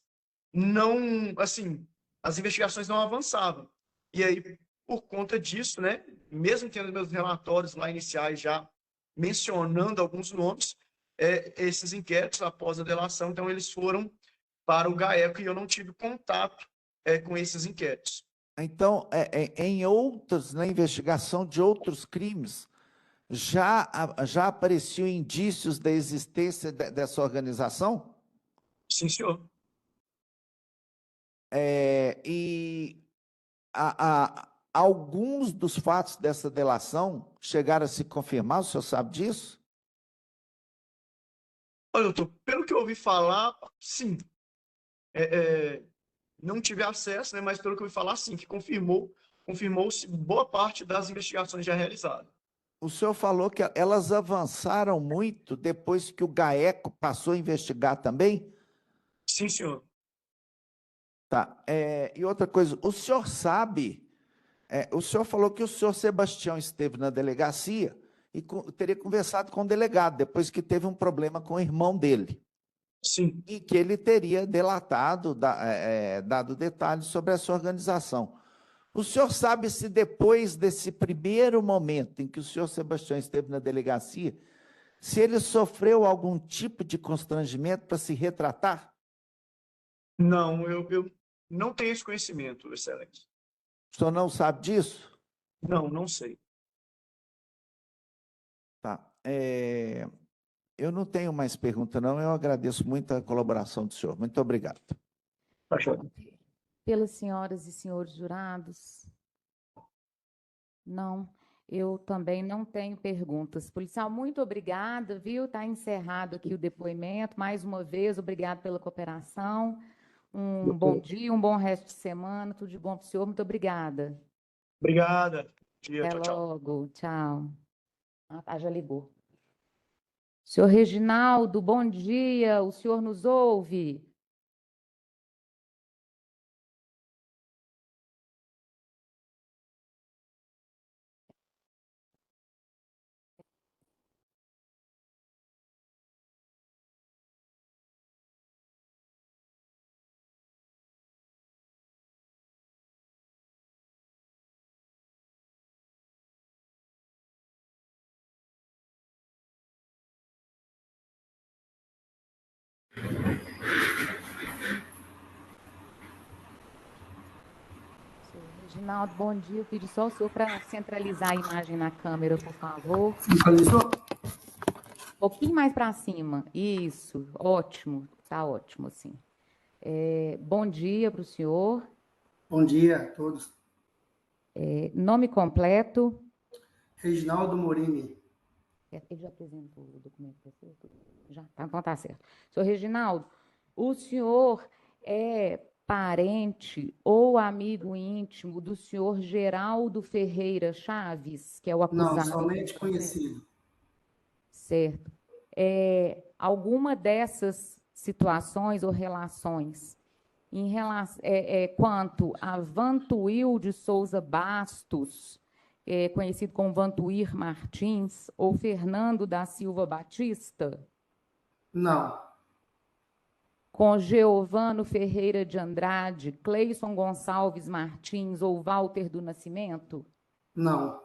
não, assim, as investigações não avançavam. E aí, por conta disso, né, mesmo tendo meus relatórios lá iniciais já mencionando alguns nomes, esses inquéritos após a delação, então eles foram para o GAECO e eu não tive contato com esses inquéritos. Então, na investigação de outros crimes, já apareciam indícios da existência dessa organização? Sim, senhor. E alguns dos fatos dessa delação chegaram a se confirmar, o senhor sabe disso? Olha, doutor, pelo que eu ouvi falar, sim. Não tive acesso, né, mas pelo que eu ouvi falar, sim, que confirmou confirmou-se boa parte das investigações já realizadas. O senhor falou que elas avançaram muito depois que o GAECO passou a investigar também? Sim, senhor. Tá. E outra coisa, o senhor sabe, o senhor falou que o senhor Sebastião esteve na delegacia e teria conversado com o delegado, depois que teve um problema com o irmão dele, Sim. e que ele teria delatado, dado detalhes sobre essa organização. O senhor sabe se depois desse primeiro momento em que o senhor Sebastião esteve na delegacia, se ele sofreu algum tipo de constrangimento para se retratar? Não, eu não tenho esse conhecimento, Excelência. O senhor não sabe disso? Não, não sei. Tá. Eu não tenho mais pergunta, não. Eu agradeço muito a colaboração do senhor. Muito obrigado. Tá joia. Pelas senhoras e senhores jurados? Não, eu também não tenho perguntas. Policial, muito obrigada, viu? Está encerrado aqui o depoimento. Mais uma vez, obrigado pela cooperação. Um bom dia, um bom resto de semana. Tudo de bom para o senhor. Muito obrigada. Obrigada. Dia, Até tchau, tchau. logo. Tchau. Ah, já ligou. Senhor Reginaldo, bom dia. O senhor nos ouve? Senhor Reginaldo, bom dia. Eu pedi só o senhor para centralizar a imagem na câmera, por favor. Centralizou? Um pouquinho mais para cima. Isso, ótimo. Está ótimo, assim. Bom dia para o senhor. Bom dia a todos. Nome completo. Reginaldo Morini. Ele já apresentou o documento para você? Já, tá, então tá certo. Senhor Reginaldo, o senhor é parente ou amigo íntimo do senhor Geraldo Ferreira Chaves, que é o Não, acusado? somente conhecido. Certo. Alguma dessas situações ou relações em relação, quanto a Vantuil de Souza Bastos, conhecido como Vantuir Martins, ou Fernando da Silva Batista, Não, com Geovano Ferreira de Andrade, Cleison Gonçalves Martins ou Walter do Nascimento? não,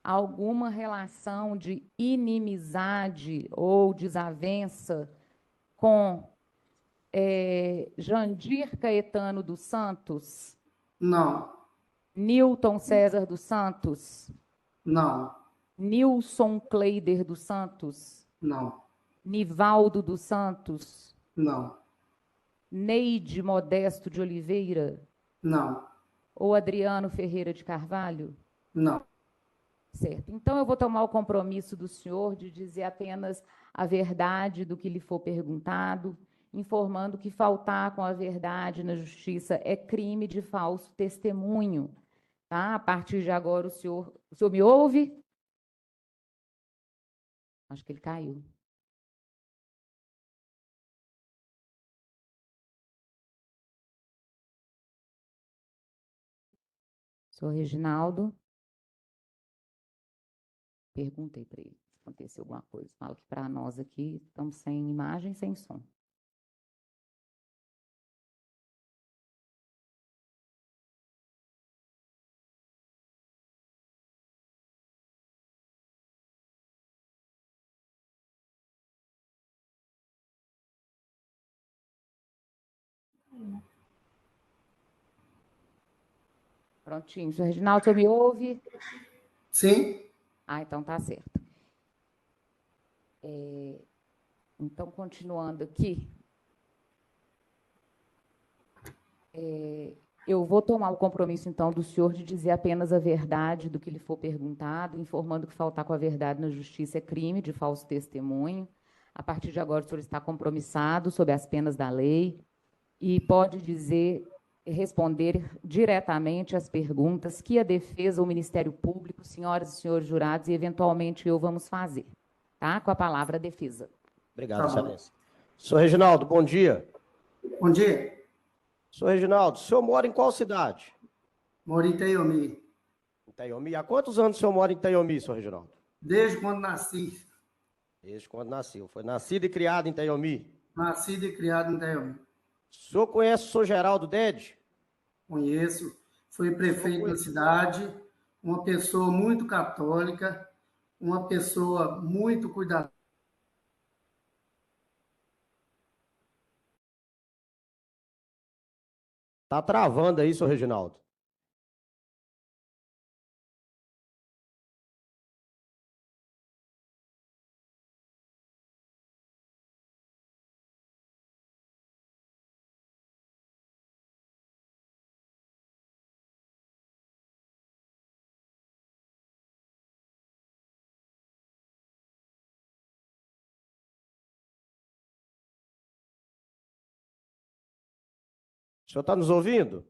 Alguma relação de inimizade ou desavença com Jandir Caetano dos Santos, não, Newton César dos Santos, não, Nilson Cleider dos Santos, não, Nivaldo dos Santos, não, Neide Modesto de Oliveira não, ou Adriano Ferreira de Carvalho? não. Certo. Então, eu vou tomar o compromisso do senhor de dizer apenas a verdade do que lhe for perguntado, informando que faltar com a verdade na justiça é crime de falso testemunho. Tá? A partir de agora, o senhor me ouve? Acho que ele caiu. Senhor Reginaldo? Perguntei para ele se aconteceu alguma coisa. Fala que para nós aqui estamos sem imagem, sem som. Prontinho. Senhor Reginaldo, o senhor me ouve? Sim? Ah, então tá certo. Então, continuando aqui, eu vou tomar o compromisso, então, do senhor de dizer apenas a verdade do que lhe for perguntado, informando que faltar com a verdade na justiça é crime de falso testemunho. A partir de agora, o senhor está compromissado sob as penas da lei e pode dizer responder diretamente às perguntas que a defesa, o Ministério Público, senhoras e senhores jurados, e eventualmente eu vamos fazer. Tá? Com a palavra a defesa. Obrigado, Tá bom. excelência. Senhor Reginaldo, bom dia. Bom dia. Senhor Reginaldo, o senhor mora em qual cidade? Moro em Itaiomi. Em Itaiomi. Há quantos anos o senhor mora em Itaiomi, senhor Reginaldo? Desde quando nasci. Desde quando nasceu. Foi nascido e criado em Itaiomi. Nascido e criado em Itaiomi. O senhor conhece o senhor Geraldo Dede? Conheço. Fui prefeito da cidade, uma pessoa muito católica, uma pessoa muito cuidadosa. Tá travando aí, senhor Reginaldo. O senhor está nos ouvindo?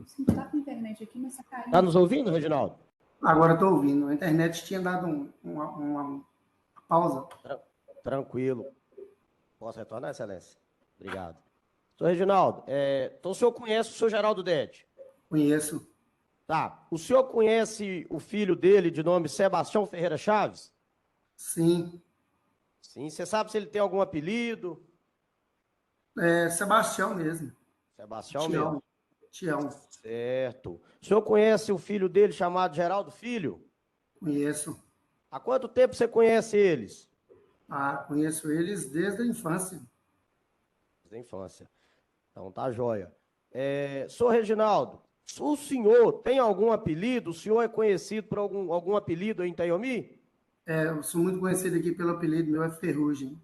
Sim, tá com internet aqui, mas tá caindo. Está nos ouvindo, Reginaldo? Agora estou ouvindo. A internet tinha dado uma pausa. Tranquilo. Posso retornar, excelência? Obrigado. Senhor Reginaldo, então o senhor conhece o senhor Geraldo Dede? Conheço. Tá. O senhor conhece o filho dele de nome Sebastião Ferreira Chaves? Sim. Sim. Você sabe se ele tem algum apelido? É Sebastião mesmo. Sebastião mesmo. Tião. Certo. O senhor conhece o filho dele chamado Geraldo Filho? Conheço. Há quanto tempo você conhece eles? Conheço eles desde a infância. Desde a infância. Então tá jóia. Senhor Reginaldo, o senhor tem algum apelido? O senhor é conhecido por algum apelido aí em Itaiomi? Eu sou muito conhecido aqui pelo apelido meu, é Ferrugem.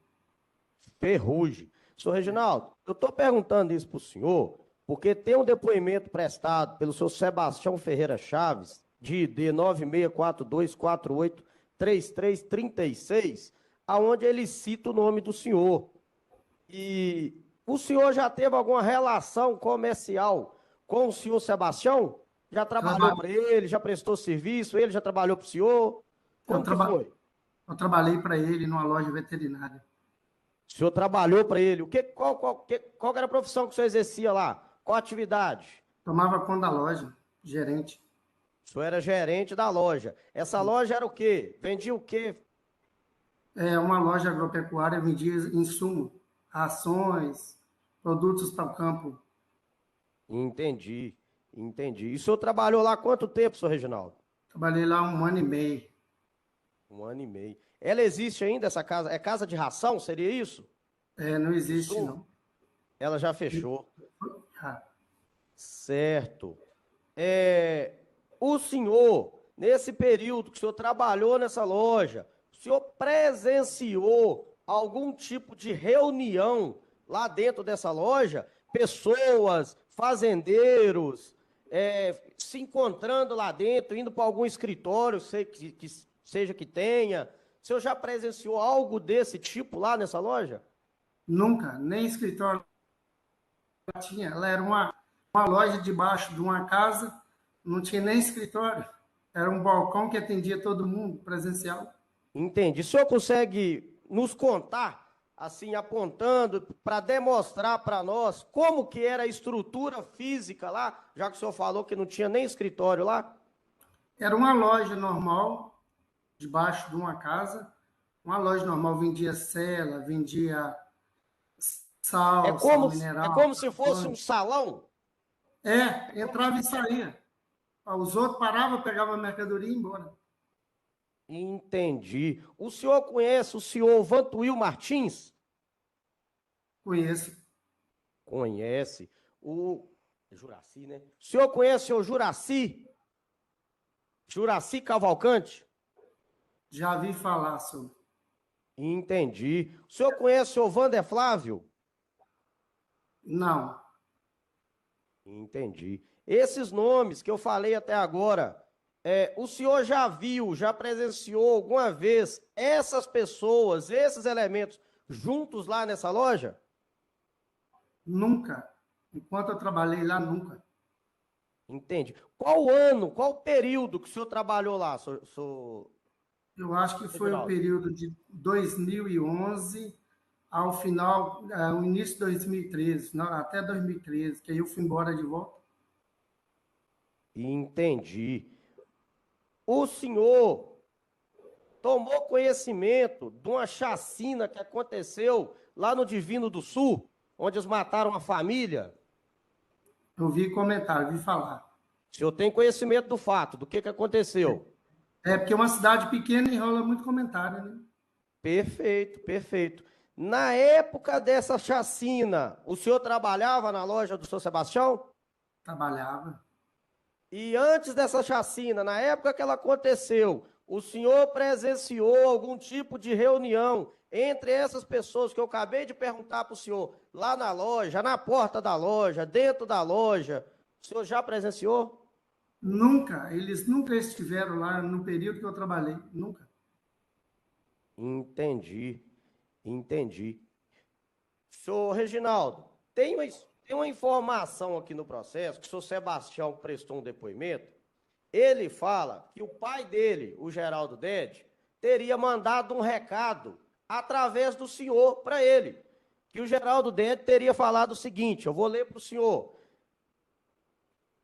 Ferrugem. Senhor Reginaldo, eu estou perguntando isso para o senhor, porque tem um depoimento prestado pelo senhor Sebastião Ferreira Chaves, de ID 9642483336, aonde ele cita o nome do senhor. E o senhor já teve alguma relação comercial com o senhor Sebastião? Já trabalhou para ele, já prestou serviço, ele já trabalhou para o senhor? Como que foi? Eu trabalhei para ele numa loja veterinária. O senhor trabalhou para ele. Qual era a profissão que o senhor exercia lá? Qual a atividade? Tomava conta da loja, gerente. O senhor era gerente da loja. Essa loja era o quê? Vendia o quê? É uma loja agropecuária, vendia insumo, rações, produtos para o campo. Entendi. E o senhor trabalhou lá há quanto tempo, senhor Reginaldo? Trabalhei lá 1 ano e meio. 1 ano e meio. Ela existe ainda, essa casa? É casa de ração, seria isso? Não existe, Insumo? não. Ela já fechou. Ah, Certo. O senhor, nesse período que o senhor trabalhou nessa loja, o senhor presenciou algum tipo de reunião lá dentro dessa loja? Pessoas, fazendeiros, se encontrando lá dentro, indo para algum escritório, seja que tenha. O senhor já presenciou algo desse tipo lá nessa loja? nunca, nem escritório tinha. Ela era uma loja debaixo de uma casa, não tinha nem escritório. Era um balcão que atendia todo mundo, presencial. Entendi. O senhor consegue nos contar, assim, apontando, para demonstrar para nós como que era a estrutura física lá, já que o senhor falou que não tinha nem escritório lá? Era uma loja normal, debaixo de uma casa. Uma loja normal, vendia cela, vendia Sal, É sal como, mineral. é como se fosse carvão. um salão? É, entrava e saía. Os outros paravam, pegavam a mercadoria e ia embora. Entendi. O senhor conhece o senhor Vantuil Martins? Conheço. Conhece. O Juraci, né? O senhor conhece o Juraci? Juraci Cavalcante? Já vi falar sobre. Entendi. O senhor conhece o Vander Flávio? Não. Entendi. Esses nomes que eu falei até agora, o senhor já viu, já presenciou alguma vez essas pessoas, esses elementos juntos lá nessa loja? Nunca. Enquanto eu trabalhei lá, nunca. Entende? Qual ano, qual período que o senhor trabalhou lá, Eu acho que foi o Reginaldo? período de 2011 ao final, o início de 2013, não, até 2013, que aí eu fui embora de volta. Entendi. O senhor tomou conhecimento de uma chacina que aconteceu lá no Divino do Sul, onde eles mataram a família? Eu vi comentário, vi falar. O senhor tem conhecimento do fato, do que aconteceu? É porque uma cidade pequena enrola muito comentário, né? Perfeito, perfeito. Na época dessa chacina, o senhor trabalhava na loja do seu Sebastião? Trabalhava. E antes dessa chacina, na época que ela aconteceu, o senhor presenciou algum tipo de reunião entre essas pessoas que eu acabei de perguntar para o senhor, lá na loja, na porta da loja, dentro da loja? O senhor já presenciou? Nunca, eles nunca estiveram lá no período que eu trabalhei, nunca. Entendi, entendi. Senhor Reginaldo, tem uma informação aqui no processo, que o senhor Sebastião prestou um depoimento. Ele fala que o pai dele, o Geraldo Dede, teria mandado um recado através do senhor para ele. Que o Geraldo Dede teria falado o seguinte, eu vou ler para o senhor.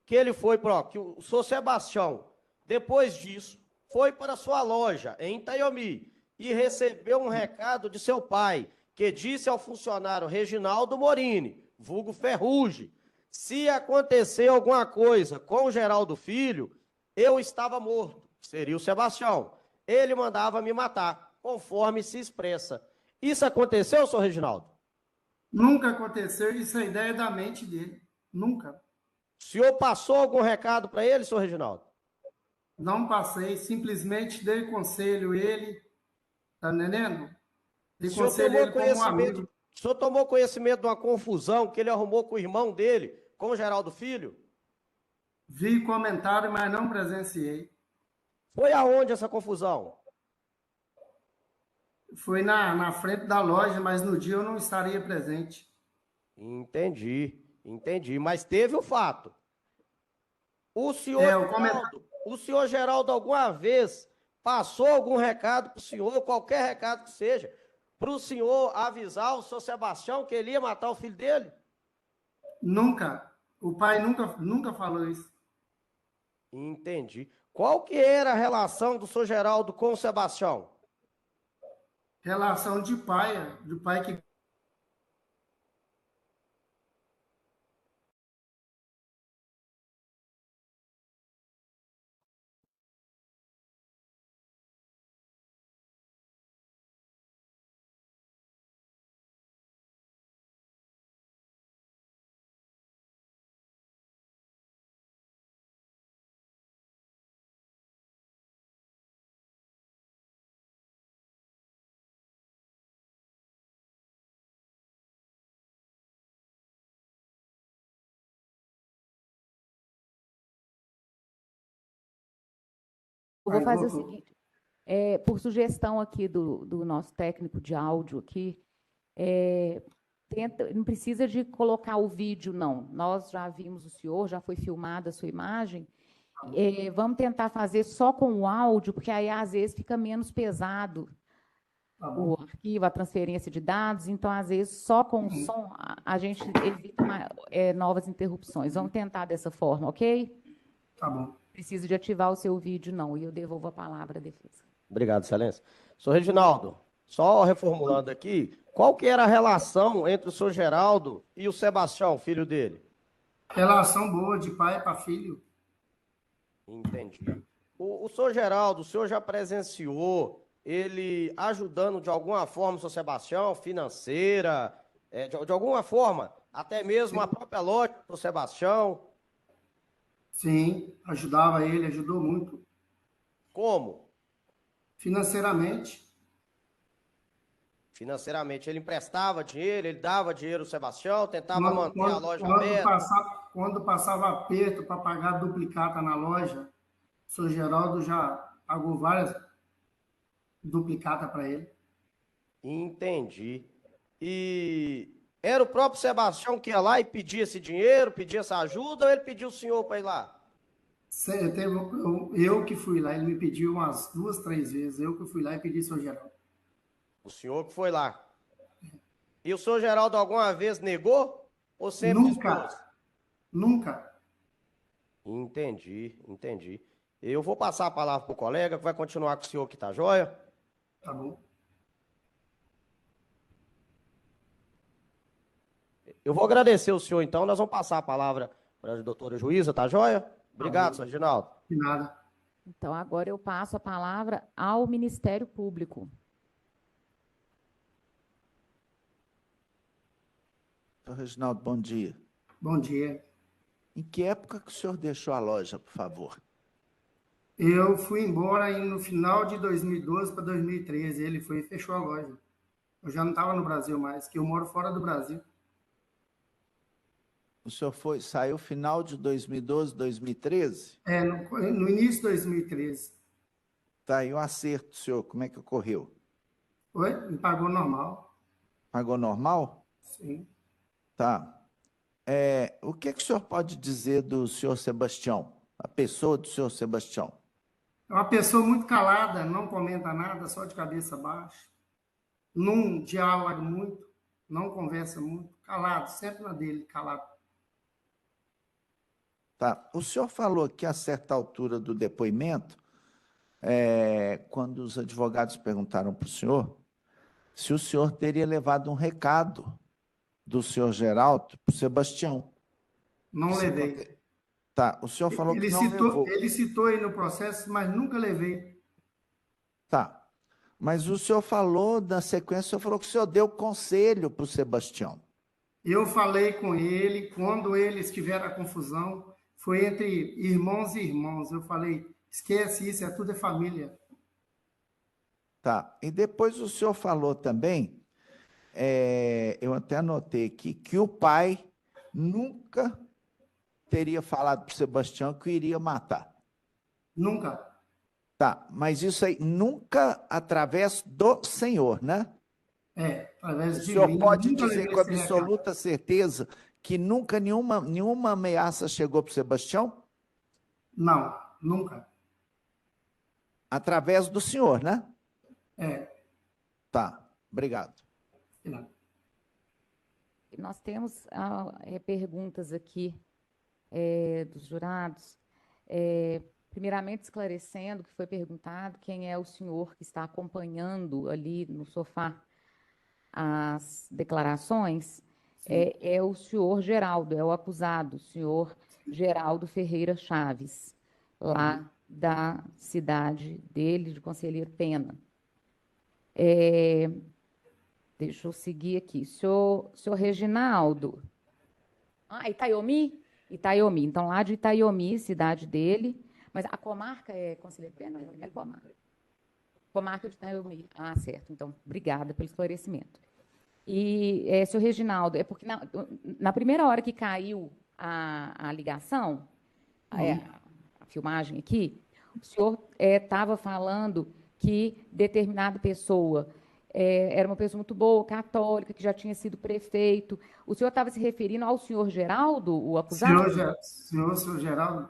Que ele foi para, que o senhor Sebastião, depois disso, foi para sua loja em Itaiomi e recebeu um recado de seu pai, que disse ao funcionário Reginaldo Morini, vulgo Ferrugem, se acontecer alguma coisa com o Geraldo Filho, eu estava morto, seria o Sebastião. Ele mandava me matar, conforme se expressa. Isso aconteceu, senhor Reginaldo? Nunca aconteceu, isso é ideia da mente dele. Nunca. O senhor passou algum recado para ele, senhor Reginaldo? Não passei, simplesmente dei conselho ele, tá entendendo? Dei O senhor conselho ele como um amigo. o senhor tomou conhecimento de uma confusão que ele arrumou com o irmão dele, com o Geraldo Filho? Vi comentário, mas não presenciei. Foi aonde essa confusão? Foi na frente da loja, mas no dia eu não estaria presente. Entendi, mas teve o fato. O senhor, o senhor Geraldo alguma vez passou algum recado para o senhor, qualquer recado que seja, para o senhor avisar o senhor Sebastião que ele ia matar o filho dele? Nunca. O pai nunca falou isso. Entendi. Qual que era a relação do senhor Geraldo com o Sebastião? Relação de pai que Eu vou fazer o seguinte, por sugestão aqui do nosso técnico de áudio aqui, não precisa de colocar o vídeo, não. Nós já vimos o senhor, já foi filmada a sua imagem. Vamos tentar fazer só com o áudio, porque aí às vezes fica menos pesado o arquivo, a transferência de dados, então às vezes só com o som a gente evita novas interrupções. Vamos tentar dessa forma, ok? Tá bom. Preciso de ativar o seu vídeo, não, e eu devolvo a palavra à defesa. Obrigado, excelência. Senhor Reginaldo, Só reformulando aqui, qual que era a relação entre o senhor Geraldo e o Sebastião, filho dele? Relação boa de pai para filho. Entendi. O senhor Geraldo, o senhor já presenciou ele ajudando de alguma forma o senhor Sebastião, financeira, de alguma forma, até mesmo a própria loja do Sebastião? Sim, ajudava ele, ajudou muito. Como? Financeiramente. Financeiramente, ele emprestava dinheiro, ele dava dinheiro ao Sebastião, tentava Quando, manter a quando, loja quando aberta. quando passava aperto para pagar duplicata na loja, o senhor Geraldo já pagou várias duplicatas para ele. Entendi. E era o próprio Sebastião que ia lá e pedia esse dinheiro, pedia essa ajuda, ou ele pediu o senhor para ir lá? Eu que fui lá, ele me pediu umas 2, 3 vezes. Eu que fui lá e pedi ao senhor Geraldo. O senhor que foi lá. E o senhor Geraldo alguma vez negou? Ou sempre Nunca, dispôs? nunca. Entendi, entendi. Eu vou passar a palavra para o colega, que vai continuar com o senhor que tá joia. Tá bom. Eu vou agradecer o senhor, então. Nós vamos passar a palavra para a doutora Juíza, tá joia? Obrigado, senhor Reginaldo. De nada. Então, agora eu passo a palavra ao Ministério Público. Doutor Reginaldo, bom dia. Bom dia. Em que época que o senhor deixou a loja, por favor? Eu fui embora no final de 2012 para 2013. Ele foi e fechou a loja. Eu já não estava no Brasil mais, que eu moro fora do Brasil. O senhor saiu final de 2012, 2013? No início de 2013. Tá aí o acerto, senhor. Como é que ocorreu? Oi? Me pagou normal. Pagou normal? Sim. Tá. O que o senhor pode dizer do senhor Sebastião? A pessoa do senhor Sebastião? É uma pessoa muito calada, não comenta nada, só de cabeça baixa. Não dialoga muito, não conversa muito, calado, sempre na dele, calado. Tá. O senhor falou que a certa altura do depoimento, quando os advogados perguntaram para o senhor se o senhor teria levado um recado do senhor Geraldo para o Sebastião. Não levei. Tá. O senhor falou que não levou. Ele citou aí no processo, mas nunca levei. Tá. Mas o senhor falou, na sequência, o senhor falou que o senhor deu conselho para o Sebastião. Eu falei com ele, quando eles tiveram a confusão, foi entre irmãos e irmãos. Eu falei, esquece isso, tudo é família. Tá. E depois o senhor falou também, eu até anotei aqui, que o pai nunca teria falado para o Sebastião que iria matar. Nunca. Tá, mas isso aí nunca através do Senhor, né? Através O de senhor mim. pode Nunca dizer levei com esse recado. absoluta certeza que nunca nenhuma ameaça chegou para o Sebastião? Não, nunca. Através do senhor, né? Tá, obrigado. Não. Nós temos perguntas aqui dos jurados. Primeiramente, esclarecendo que foi perguntado quem é o senhor que está acompanhando ali no sofá as declarações. É o senhor Geraldo, é o acusado, o senhor Geraldo Ferreira Chaves, lá da cidade dele, de Conselheiro Pena. Deixa eu seguir aqui. Senhor Reginaldo. Itaiomi? Itaiomi. Então, lá de Itaiomi, cidade dele. Mas a comarca é Conselheiro Pena? É comarca. Comarca de Itaiomi. Certo. Então, obrigada pelo esclarecimento. E, senhor Reginaldo, é porque na primeira hora que caiu a ligação, a filmagem aqui, o senhor estava falando que determinada pessoa era uma pessoa muito boa, católica, que já tinha sido prefeito. O senhor estava se referindo ao senhor Geraldo, o acusado? Senhor Geraldo.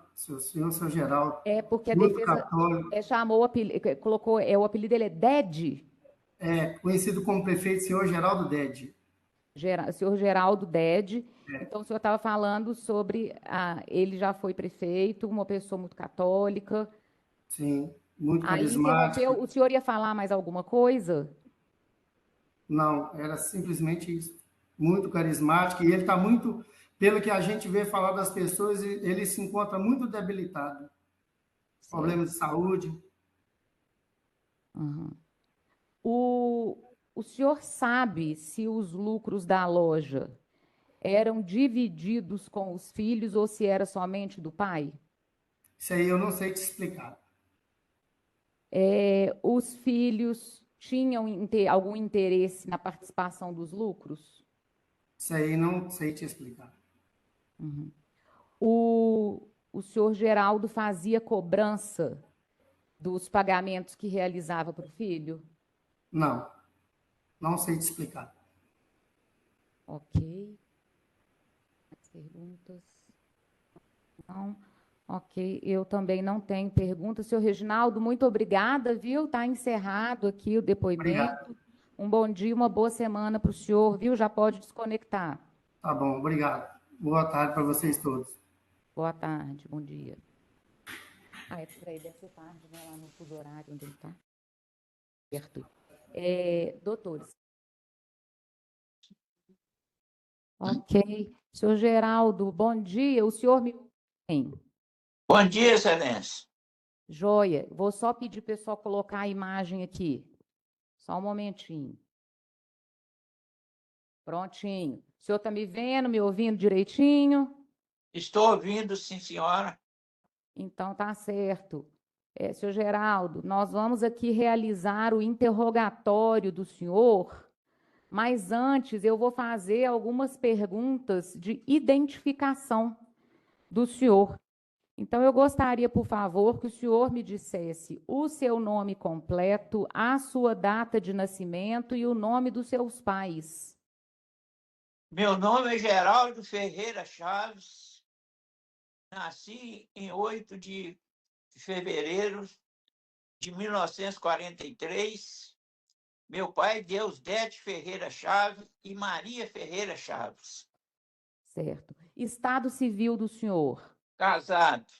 Porque a muito defesa católico. chamou, colocou, o apelido dele é Ded? Conhecido como prefeito, senhor Geraldo Ded. Senhor Geraldo Ded. Então, o senhor estava falando sobre ele já foi prefeito, uma pessoa muito católica. Sim, muito Aí carismático. interrompeu. O senhor ia falar mais alguma coisa? Não, era simplesmente isso. Muito carismático. E ele está muito, pelo que a gente vê falar das pessoas, ele se encontra muito debilitado. Problemas de saúde. Uhum. O senhor sabe se os lucros da loja eram divididos com os filhos ou se era somente do pai? Isso aí eu não sei te explicar. Os filhos tinham algum interesse na participação dos lucros? Isso aí não sei te explicar. Uhum. O senhor Geraldo fazia cobrança dos pagamentos que realizava para o filho? Não, não sei te explicar. Ok. Mais perguntas? Não. Ok, eu também não tenho perguntas. Senhor Reginaldo, muito obrigada, viu? Está encerrado aqui o depoimento. Obrigado. Um bom dia, uma boa semana para o senhor, viu? Já pode desconectar. Tá bom, obrigado. Boa tarde para vocês todos. Boa tarde, bom dia. Peraí, deve ser tarde, né? Lá no fuso horário onde ele está. Certo. Doutores. Ok. Senhor Geraldo, bom dia. O senhor me ouve? Bom dia, Excelência. Joia. Vou só pedir para o pessoal colocar a imagem aqui. Só um momentinho. Prontinho. O senhor está me vendo, me ouvindo direitinho? Estou ouvindo, sim, senhora. Então, tá certo. Senhor Geraldo, nós vamos aqui realizar o interrogatório do senhor, mas antes eu vou fazer algumas perguntas de identificação do senhor. Então, eu gostaria, por favor, que o senhor me dissesse o seu nome completo, a sua data de nascimento e o nome dos seus pais. Meu nome é Geraldo Ferreira Chaves. Nasci em 8 de fevereiro de 1943. Meu pai é Deusdete Ferreira Chaves e Maria Ferreira Chaves. Certo. Estado civil do senhor? Casado.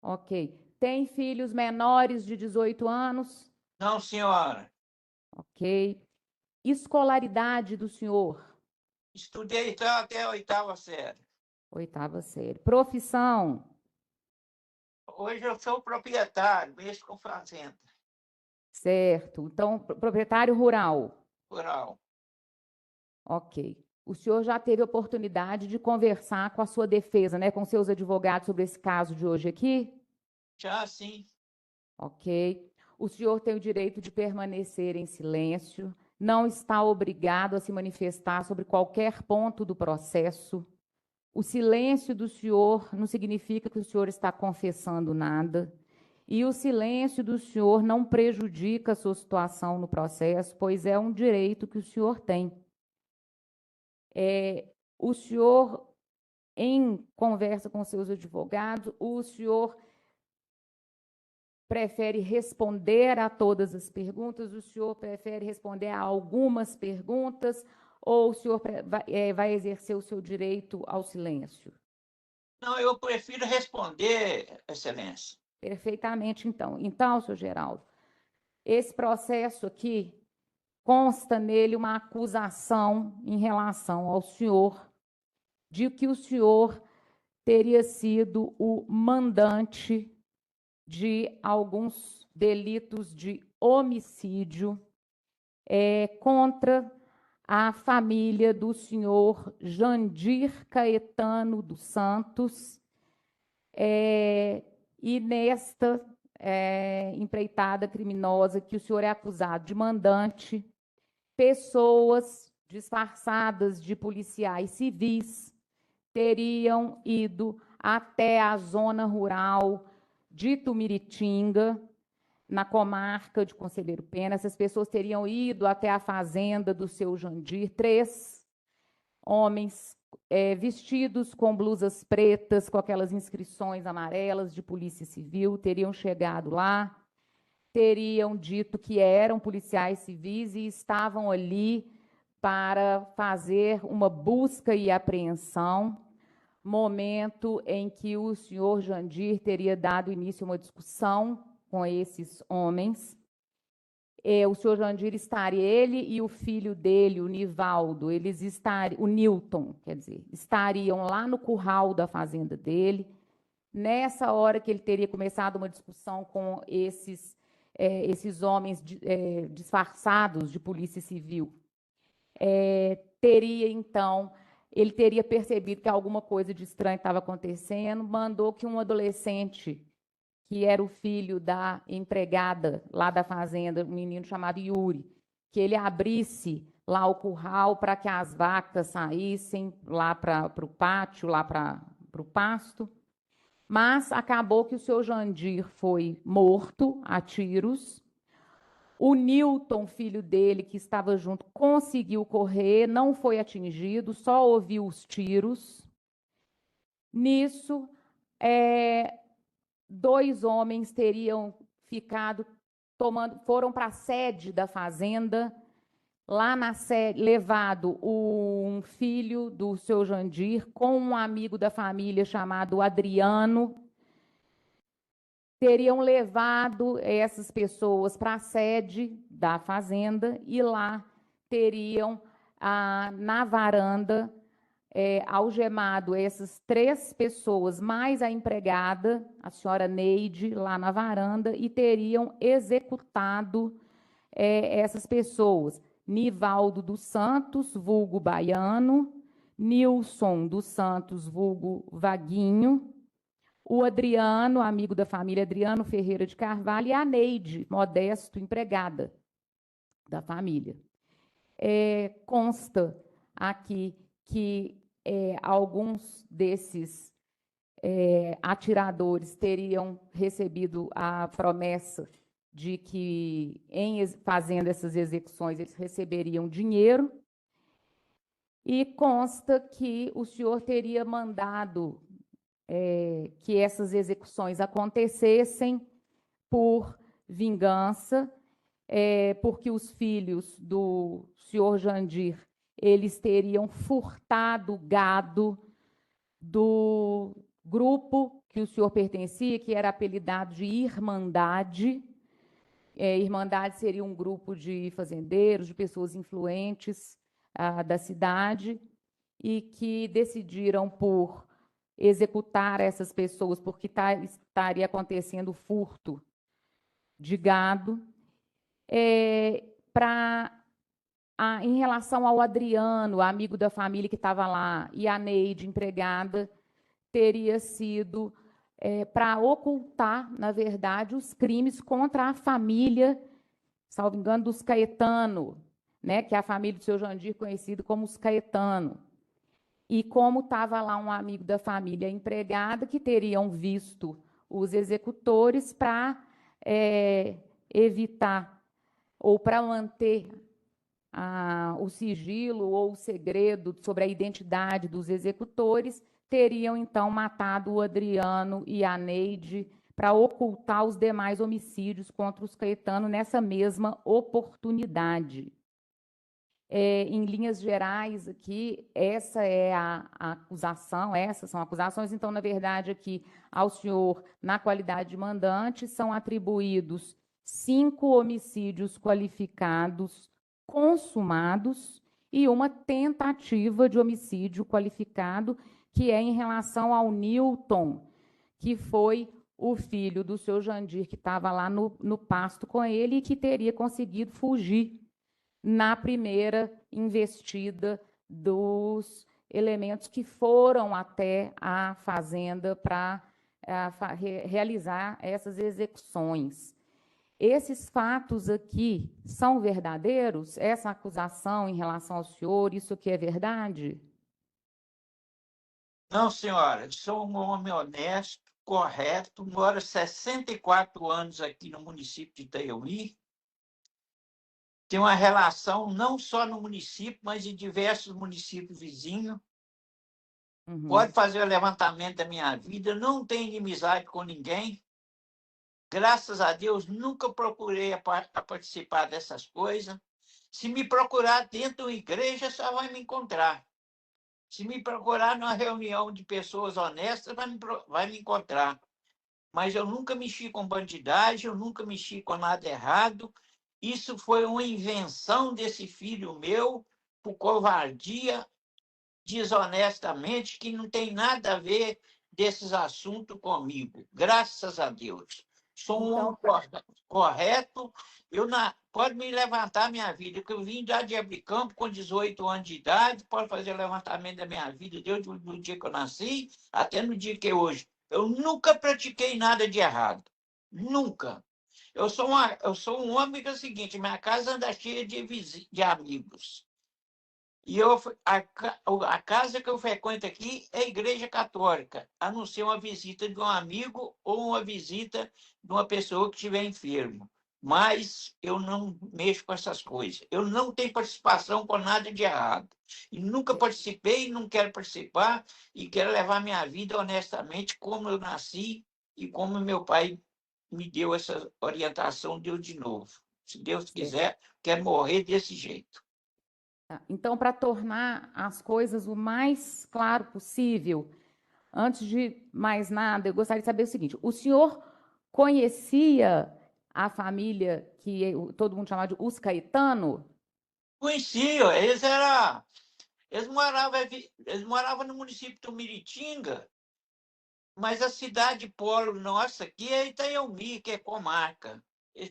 Ok. Tem filhos menores de 18 anos? Não, senhora. Ok. Escolaridade do senhor? Estudei até a 8ª série. 8ª série. Profissão? Hoje eu sou proprietário, mexo com fazenda Certo. Então, proprietário rural? rural. Ok. O senhor já teve oportunidade de conversar com a sua defesa, né, com seus advogados sobre esse caso de hoje aqui? Já sim. Ok. O senhor tem o direito de permanecer em silêncio, não está obrigado a se manifestar sobre qualquer ponto do processo. O silêncio do senhor não significa que o senhor está confessando nada. E o silêncio do senhor não prejudica a sua situação no processo, pois é um direito que o senhor tem. O senhor, em conversa com seus advogados, o senhor prefere responder a todas as perguntas? O senhor prefere responder a algumas perguntas? Ou o senhor vai exercer o seu direito ao silêncio? Não, eu prefiro responder, Excelência. Perfeitamente, então. Então, senhor Geraldo, esse processo aqui consta nele uma acusação em relação ao senhor de que o senhor teria sido o mandante de alguns delitos de homicídio contra a família do senhor Jandir Caetano dos Santos, e nesta empreitada criminosa que o senhor é acusado de mandante, pessoas disfarçadas de policiais civis teriam ido até a zona rural de Tumiritinga, na comarca de Conselheiro Pena. Essas pessoas teriam ido até a fazenda do seu Jandir, 3 homens vestidos com blusas pretas, com aquelas inscrições amarelas de Polícia Civil, teriam chegado lá, teriam dito que eram policiais civis e estavam ali para fazer uma busca e apreensão, momento em que o senhor Jandir teria dado início a uma discussão com esses homens. o senhor Jandir estaria, ele e o filho dele, o Nivaldo, o Newton, quer dizer, estariam lá no curral da fazenda dele. Nessa hora que ele teria começado uma discussão com esses homens disfarçados de polícia civil, ele teria percebido que alguma coisa de estranho estava acontecendo, mandou que um adolescente, que era o filho da empregada lá da fazenda, um menino chamado Yuri, que ele abrisse lá o curral para que as vacas saíssem lá para o pátio, lá para o pasto. Mas acabou que o senhor Jandir foi morto a tiros. O Newton, filho dele, que estava junto, conseguiu correr, não foi atingido, só ouviu os tiros. Nisso, 2 homens teriam ficado foram para a sede da fazenda, lá na sede, levado um filho do seu Jandir com um amigo da família chamado Adriano. Teriam levado essas pessoas para a sede da fazenda e lá teriam, na varanda, algemado essas 3 pessoas, mais a empregada, a senhora Neide, lá na varanda, e teriam executado essas pessoas. Nivaldo dos Santos, vulgo Baiano, Nilson dos Santos, vulgo Vaguinho, o Adriano, amigo da família Adriano Ferreira de Carvalho, e a Neide, Modesto, empregada da família. Consta aqui que alguns desses atiradores teriam recebido a promessa de que, fazendo essas execuções, eles receberiam dinheiro, e consta que o senhor teria mandado que essas execuções acontecessem por vingança, porque os filhos do senhor Jandir, eles teriam furtado gado do grupo que o senhor pertencia, que era apelidado de Irmandade. Irmandade seria um grupo de fazendeiros, de pessoas influentes da cidade, e que decidiram por executar essas pessoas, porque estaria acontecendo furto de gado. Em relação ao Adriano, amigo da família que estava lá, e a Neide, empregada, teria sido para ocultar, na verdade, os crimes contra a família, salvo engano, dos Caetano, né, que é a família do seu Jandir, conhecido como os Caetano. E como estava lá um amigo da família empregada, que teriam visto os executores para evitar ou para manter o sigilo ou o segredo sobre a identidade dos executores, teriam, então, matado o Adriano e a Neide para ocultar os demais homicídios contra os Caetano nessa mesma oportunidade. Em linhas gerais, aqui, essa é a acusação, essas são acusações. Então, na verdade, aqui, ao senhor, na qualidade de mandante, são atribuídos 5 homicídios qualificados consumados e uma tentativa de homicídio qualificado, que é em relação ao Newton, que foi o filho do seu Jandir, que estava lá no pasto com ele e que teria conseguido fugir na primeira investida dos elementos que foram até a fazenda para realizar essas execuções. Esses fatos aqui são verdadeiros? Essa acusação em relação ao senhor, isso aqui é verdade? Não, senhora, sou um homem honesto, correto, moro há 64 anos aqui no município de Itaiuí. Tenho uma relação não só no município, mas em diversos municípios vizinhos. Pode fazer o levantamento da minha vida, não tenho inimizade com ninguém. Graças a Deus, nunca procurei participar dessas coisas. Se me procurar dentro de uma igreja, só vai me encontrar. Se me procurar numa reunião de pessoas honestas, vai me encontrar. Mas eu nunca mexi com bandidagem, eu nunca mexi com nada errado. Isso foi uma invenção desse filho meu, por covardia, desonestamente, que não tem nada a ver desses assuntos comigo, graças a Deus. Sou um homem correto, pode me levantar minha vida, que eu vim já de Abricampo com 18 anos de idade, pode fazer o levantamento da minha vida desde o dia que eu nasci até no dia que é hoje. Eu nunca pratiquei nada de errado, nunca. Eu sou um homem que é o seguinte, minha casa anda cheia de amigos. E a casa que eu frequento aqui é a Igreja Católica, a não ser uma visita de um amigo ou uma visita de uma pessoa que estiver enfermo. Mas eu não mexo com essas coisas. Eu não tenho participação com nada de errado. E nunca participei, não quero participar, e quero levar minha vida honestamente como eu nasci e como meu pai me deu essa orientação, deu de novo. Se Deus quiser, quero morrer desse jeito. Então, para tornar as coisas o mais claro possível, antes de mais nada, eu gostaria de saber o seguinte: o senhor conhecia a família que todo mundo chamava de Os Caetano? Conhecia, eles moravam no município de Miritinga, mas a cidade polo nossa aqui é Itaiomi, que é comarca.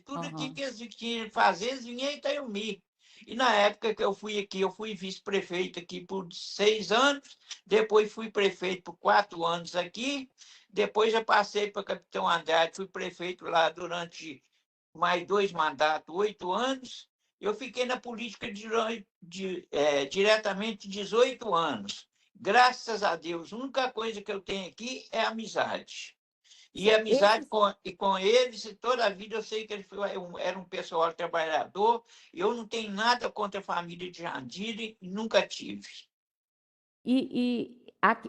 Tudo aqui que eles tinham que fazer, eles vinham a Itaiomi. E na época que eu fui aqui, eu fui vice-prefeito aqui por 6 anos, depois fui prefeito por 4 anos aqui, depois já passei para Capitão Andrade, fui prefeito lá durante mais 2 mandatos, 8 anos. Eu fiquei na política diretamente 18 anos. Graças a Deus, a única coisa que eu tenho aqui é amizade. E amizade com eles, e toda a vida eu sei que ele era um pessoal trabalhador. Eu não tenho nada contra a família de Jandira e nunca tive.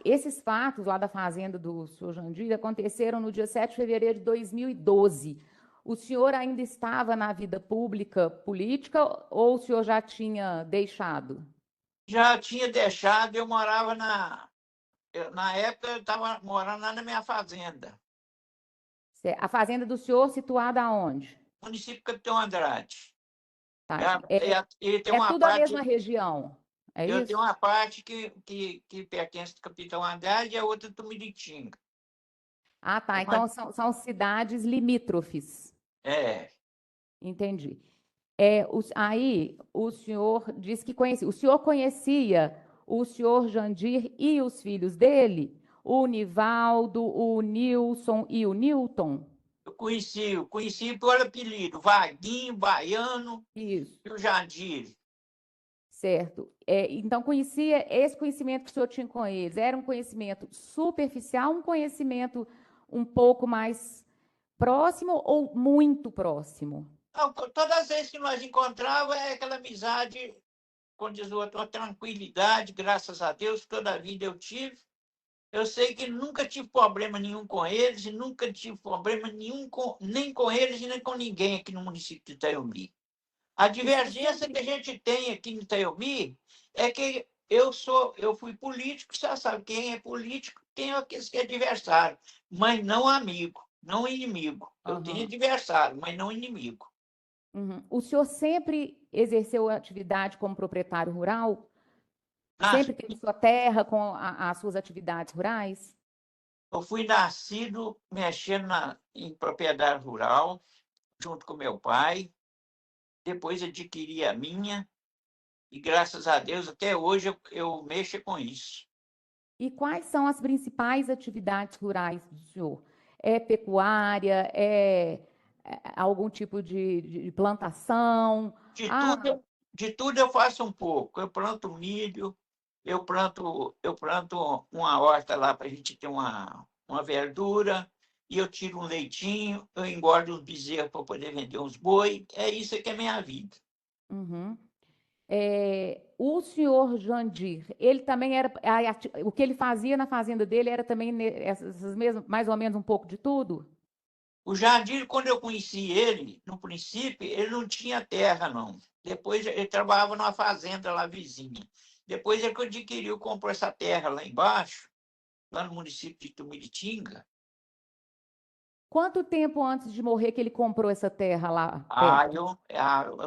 Esses fatos lá da fazenda do senhor Jandira aconteceram no dia 7 de fevereiro de 2012. O senhor ainda estava na vida pública, política, ou o senhor já tinha deixado? Já tinha deixado, eu morava na época, eu estava morando lá na minha fazenda. A fazenda do senhor situada aonde? Município Capitão Andrade. Tá. Ele tem tudo a mesma região, é eu isso? tenho uma parte que pertence ao Capitão Andrade e a outra do Miritinga. Ah, tá. Então são cidades limítrofes. É. Entendi. Aí o senhor disse que conhecia. O senhor conhecia o senhor Jandir e os filhos dele? O Nivaldo, o Nilson e o Newton? Eu conheci por apelido, Vaguinho, Baiano Isso. e o Jandir. Certo. Então, esse conhecimento que o senhor tinha com eles, era um conhecimento superficial, um conhecimento um pouco mais próximo ou muito próximo? Não, todas as vezes que nós encontrávamos, é aquela amizade, como diz o outro, uma tranquilidade, graças a Deus, toda a vida eu tive. Eu sei que nunca tive problema nenhum com eles, e nunca tive problema nenhum nem com eles e nem com ninguém aqui no município de Itaiomi. A divergência que a gente tem aqui em Itaiomi é que eu fui político, você sabe quem é político, quem é aquele que é adversário, mas não amigo, não inimigo. Eu tenho adversário, mas não inimigo. O senhor sempre exerceu atividade como proprietário rural? Sempre teve sua terra com as suas atividades rurais? Eu fui nascido mexendo em propriedade rural, junto com meu pai. Depois adquiri a minha. E, graças a Deus, até hoje eu mexo com isso. E quais são as principais atividades rurais do senhor? É pecuária? É algum tipo de plantação? De tudo eu faço um pouco. Eu planto milho, eu planto uma horta lá para a gente ter uma verdura, e eu tiro um leitinho, eu engordo uns bezerros para poder vender uns boi. É isso que é minha vida. O senhor Jandir, ele também era. O que ele fazia na fazenda dele era também mais ou menos um pouco de tudo? O Jandir, quando eu conheci ele, no princípio, ele não tinha terra, não. Depois ele trabalhava numa fazenda lá vizinha. Depois ele adquiriu, comprou essa terra lá embaixo, lá no município de Tumiritinga. Quanto tempo antes de morrer que ele comprou essa terra lá perto?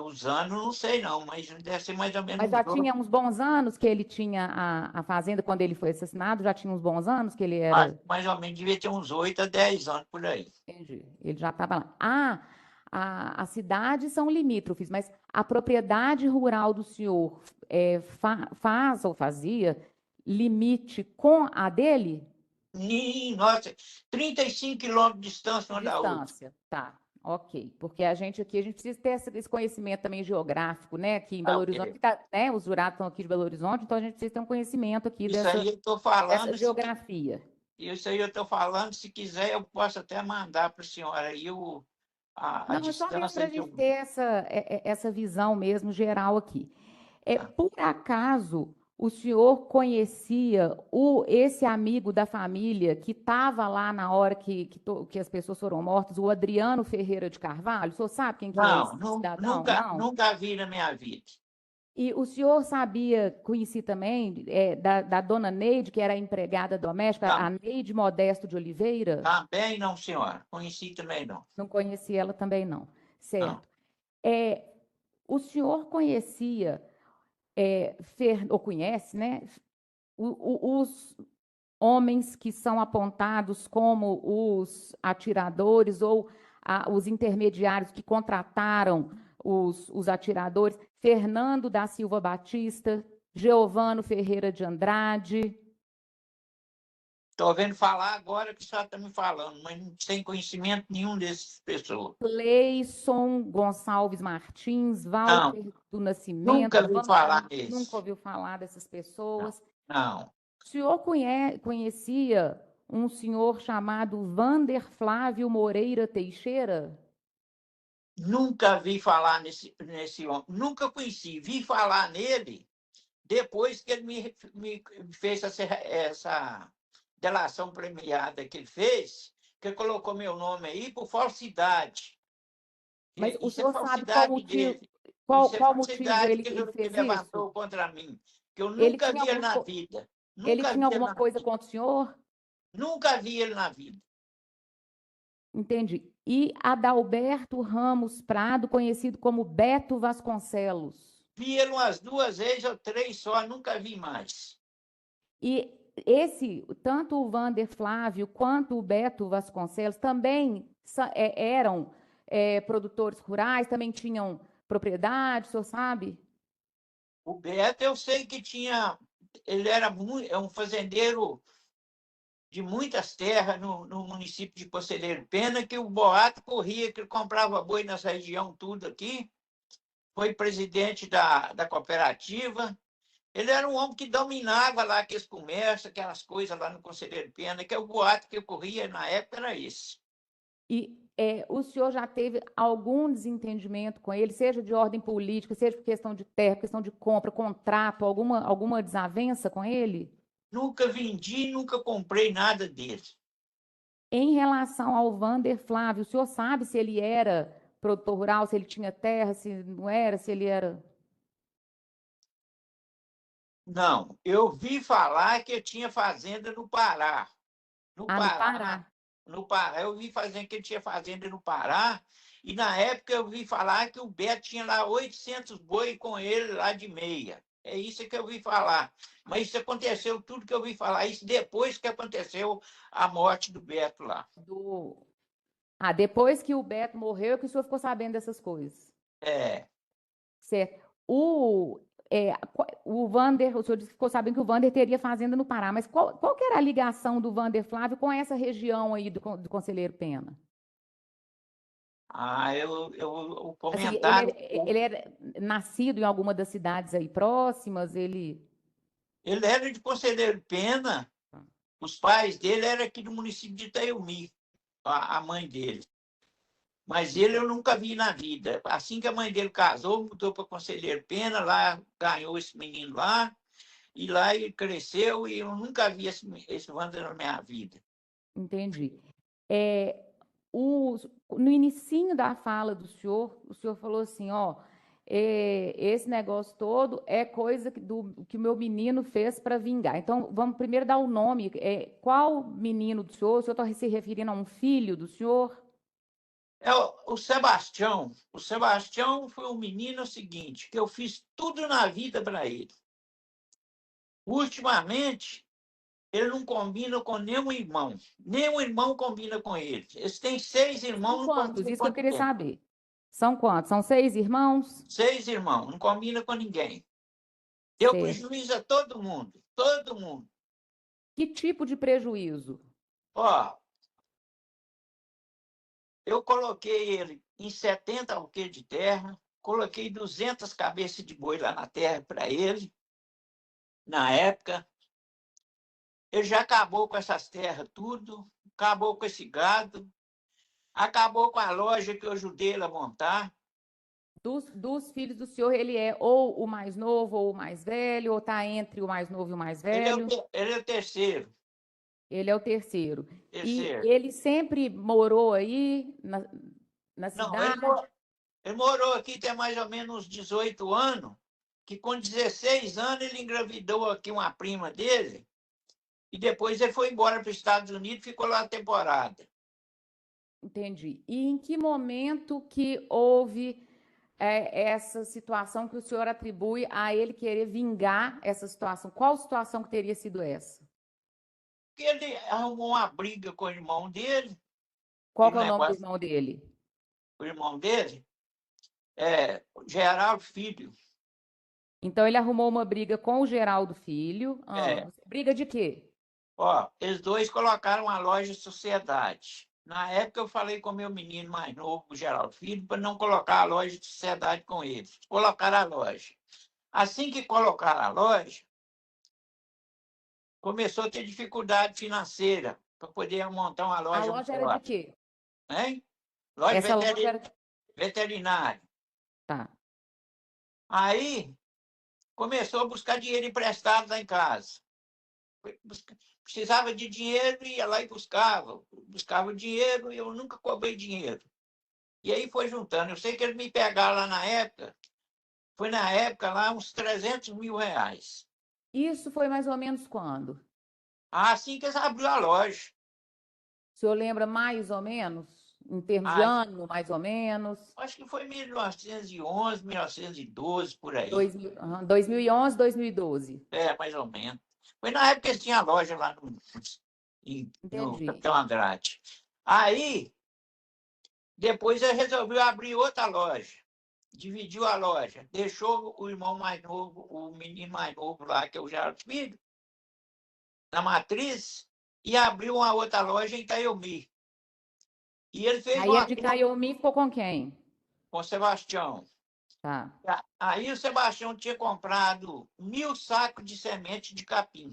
Os anos não sei não, mas deve ser mais ou menos Mas já tinha uns bons anos que ele tinha a fazenda quando ele foi assassinado? Já tinha uns bons anos que ele era... mais ou menos devia ter uns 8 a 10 anos por aí. Entendi. Ele já estava lá. As cidades são limítrofes, mas a propriedade rural do senhor faz ou fazia limite com a dele? Nossa, 35 quilômetros de distância uma da outra. Distância, tá. Ok, porque a gente precisa ter esse conhecimento também geográfico, né? Aqui em Belo Horizonte, que né, os jurados estão aqui de Belo Horizonte, então a gente precisa ter um conhecimento aqui Isso aí eu estou falando. dessa geografia. Isso aí eu estou falando, se quiser, eu posso até mandar para a senhora aí a Não, é só mesmo distância para a gente ter essa visão mesmo geral aqui. Por acaso, o senhor conhecia esse amigo da família que estava lá na hora que as pessoas foram mortas, o Adriano Ferreira de Carvalho? O senhor sabe quem que é esse cidadão? Nunca vi na minha vida. E o senhor conhecia também da dona Neide, que era a empregada doméstica, a Neide Modesto de Oliveira? Também não, senhora. Conheci também não. Não conhecia ela também não. Certo. Não. O senhor conhecia, ou conhece, né, os homens que são apontados como os atiradores ou os intermediários que contrataram os atiradores? Fernando da Silva Batista, Geovano Ferreira de Andrade. Estou vendo falar agora que o senhor está me falando, mas não tem conhecimento nenhum dessas pessoas. Cleison Gonçalves Martins, Walter do Nascimento. Nunca ouviu falar deles. Nunca ouviu falar dessas pessoas. Não. O senhor conhecia um senhor chamado Vander Flávio Moreira Teixeira? Nunca vi falar nesse homem. Nunca conheci. Vi falar nele depois que ele me fez essa delação premiada que ele fez, que colocou meu nome aí por falsidade. Mas o senhor sabe qual motivo, qual motivo ele fez isso? Contra mim, que eu nunca vi ele na vida. Ele tinha alguma coisa contra o senhor? Nunca vi ele na vida. Entendi. E Adalberto Ramos Prado, conhecido como Beto Vasconcelos? Vi ele umas 2 vezes ou 3 só, nunca vi mais. E tanto o Vander Flávio quanto o Beto Vasconcelos também eram produtores rurais, também tinham propriedade, o senhor sabe? O Beto, eu sei que ele era um fazendeiro de muitas terras no município de Conselheiro Pena, que o boato corria, que ele comprava boi nessa região tudo aqui, foi presidente da cooperativa. Ele era um homem que dominava lá aqueles comércios, aquelas coisas lá no Conselheiro Pena, que é o boato que ocorria na época era esse. E o senhor já teve algum desentendimento com ele, seja de ordem política, seja por questão de terra, questão de compra, contrato, alguma desavença com ele? Nunca vendi, nunca comprei nada dele. Em relação ao Vander Flávio, o senhor sabe se ele era produtor rural, se ele tinha terra, se não era, se ele era... Não, eu vi falar que eu tinha fazenda no Pará. No Pará. No Pará, eu vi fazenda que ele tinha fazenda no Pará, e na época eu vi falar que o Beto tinha lá 800 boi com ele lá de meia. É isso que eu vi falar. Mas isso aconteceu, tudo que eu vi falar, isso depois que aconteceu a morte do Beto lá. Depois que o Beto morreu, que o senhor ficou sabendo dessas coisas. Certo. O Vander, o senhor disse que ficou sabendo que o Vander teria fazenda no Pará, mas qual que era a ligação do Vander Flávio com essa região aí do Conselheiro Pena? O comentário... Assim, ele era nascido em alguma das cidades aí próximas? Ele era de Conselheiro Pena. Os pais dele eram aqui do município de Itaiumi, a mãe dele. Mas ele eu nunca vi na vida. Assim que a mãe dele casou, mudou para Conselheiro Pena, lá ganhou esse menino lá, e lá ele cresceu, e eu nunca vi esse Wander na minha vida. Entendi. No inicinho da fala do senhor, o senhor falou assim, esse negócio todo é coisa que o meu menino fez para vingar. Então, vamos primeiro dar o nome. Qual menino do senhor? O senhor está se referindo a um filho do senhor? É o Sebastião. O Sebastião foi um menino seguinte, que eu fiz tudo na vida para ele. Ultimamente, ele não combina com nenhum irmão. Nenhum irmão combina com ele. Eles têm 6 irmãos, São não quantos? combina Isso com que eu queria ninguém. saber. São quantos? São 6 irmãos? 6 irmãos, não combina com ninguém. Deu Certo. prejuízo a todo mundo. Todo mundo. Que tipo de prejuízo? Ó, eu coloquei ele em 70 alqueires de terra, coloquei 200 cabeças de boi lá na terra para ele, na época. Ele já acabou com essas terras tudo, acabou com esse gado, acabou com a loja que eu ajudei ele a montar. Dos filhos do senhor, ele é ou o mais novo ou o mais velho, ou está entre o mais novo e o mais velho? Ele é o terceiro. Ele é o terceiro. E Terceiro. ele sempre morou aí na Não, cidade? ele morou aqui tem mais ou menos uns 18 anos, que com 16 anos ele engravidou aqui uma prima dele, e depois ele foi embora para os Estados Unidos e ficou lá a temporada. Entendi. E em que momento que houve essa situação que o senhor atribui a ele querer vingar essa situação? Qual situação que teria sido essa? Porque ele arrumou uma briga com o irmão dele. Qual que é o nome do irmão dele? O irmão dele é Geraldo Filho. Então ele arrumou uma briga com o Geraldo Filho. Briga de quê? Ó, eles dois colocaram uma loja de sociedade. Na época eu falei com o meu menino mais novo, o Geraldo Filho, para não colocar a loja de sociedade com eles. Colocaram a loja. Assim que colocaram a loja, começou a ter dificuldade financeira para poder montar uma loja. A loja era de quê? Hein? Loja Essa loja era... veterinária. Tá. Aí começou a buscar dinheiro emprestado lá em casa. Precisava de dinheiro, ia lá e buscava. Buscava dinheiro e eu nunca cobrei dinheiro. E aí foi juntando. Eu sei que eles me pegaram lá na época, foi na época lá uns 300 mil reais. Isso foi mais ou menos quando? Assim que eles abriram a loja. O senhor lembra mais ou menos? Em termos de ano, mais ou menos? Acho que foi 1911, 1912, por aí. 2011, 2012. Mais ou menos. Foi na época que eles tinham a loja lá no Capitão Andrade. Aí, depois ele resolveu abrir outra loja. Dividiu a loja. Deixou o irmão mais novo, o menino mais novo lá, que é o Geraldo Filho, na matriz, e abriu uma outra loja em Itaiomi. E ele fez aí de Itaiomi ficou com quem? Com o Sebastião. Tá. Aí o Sebastião tinha comprado 1.000 sacos de semente de capim.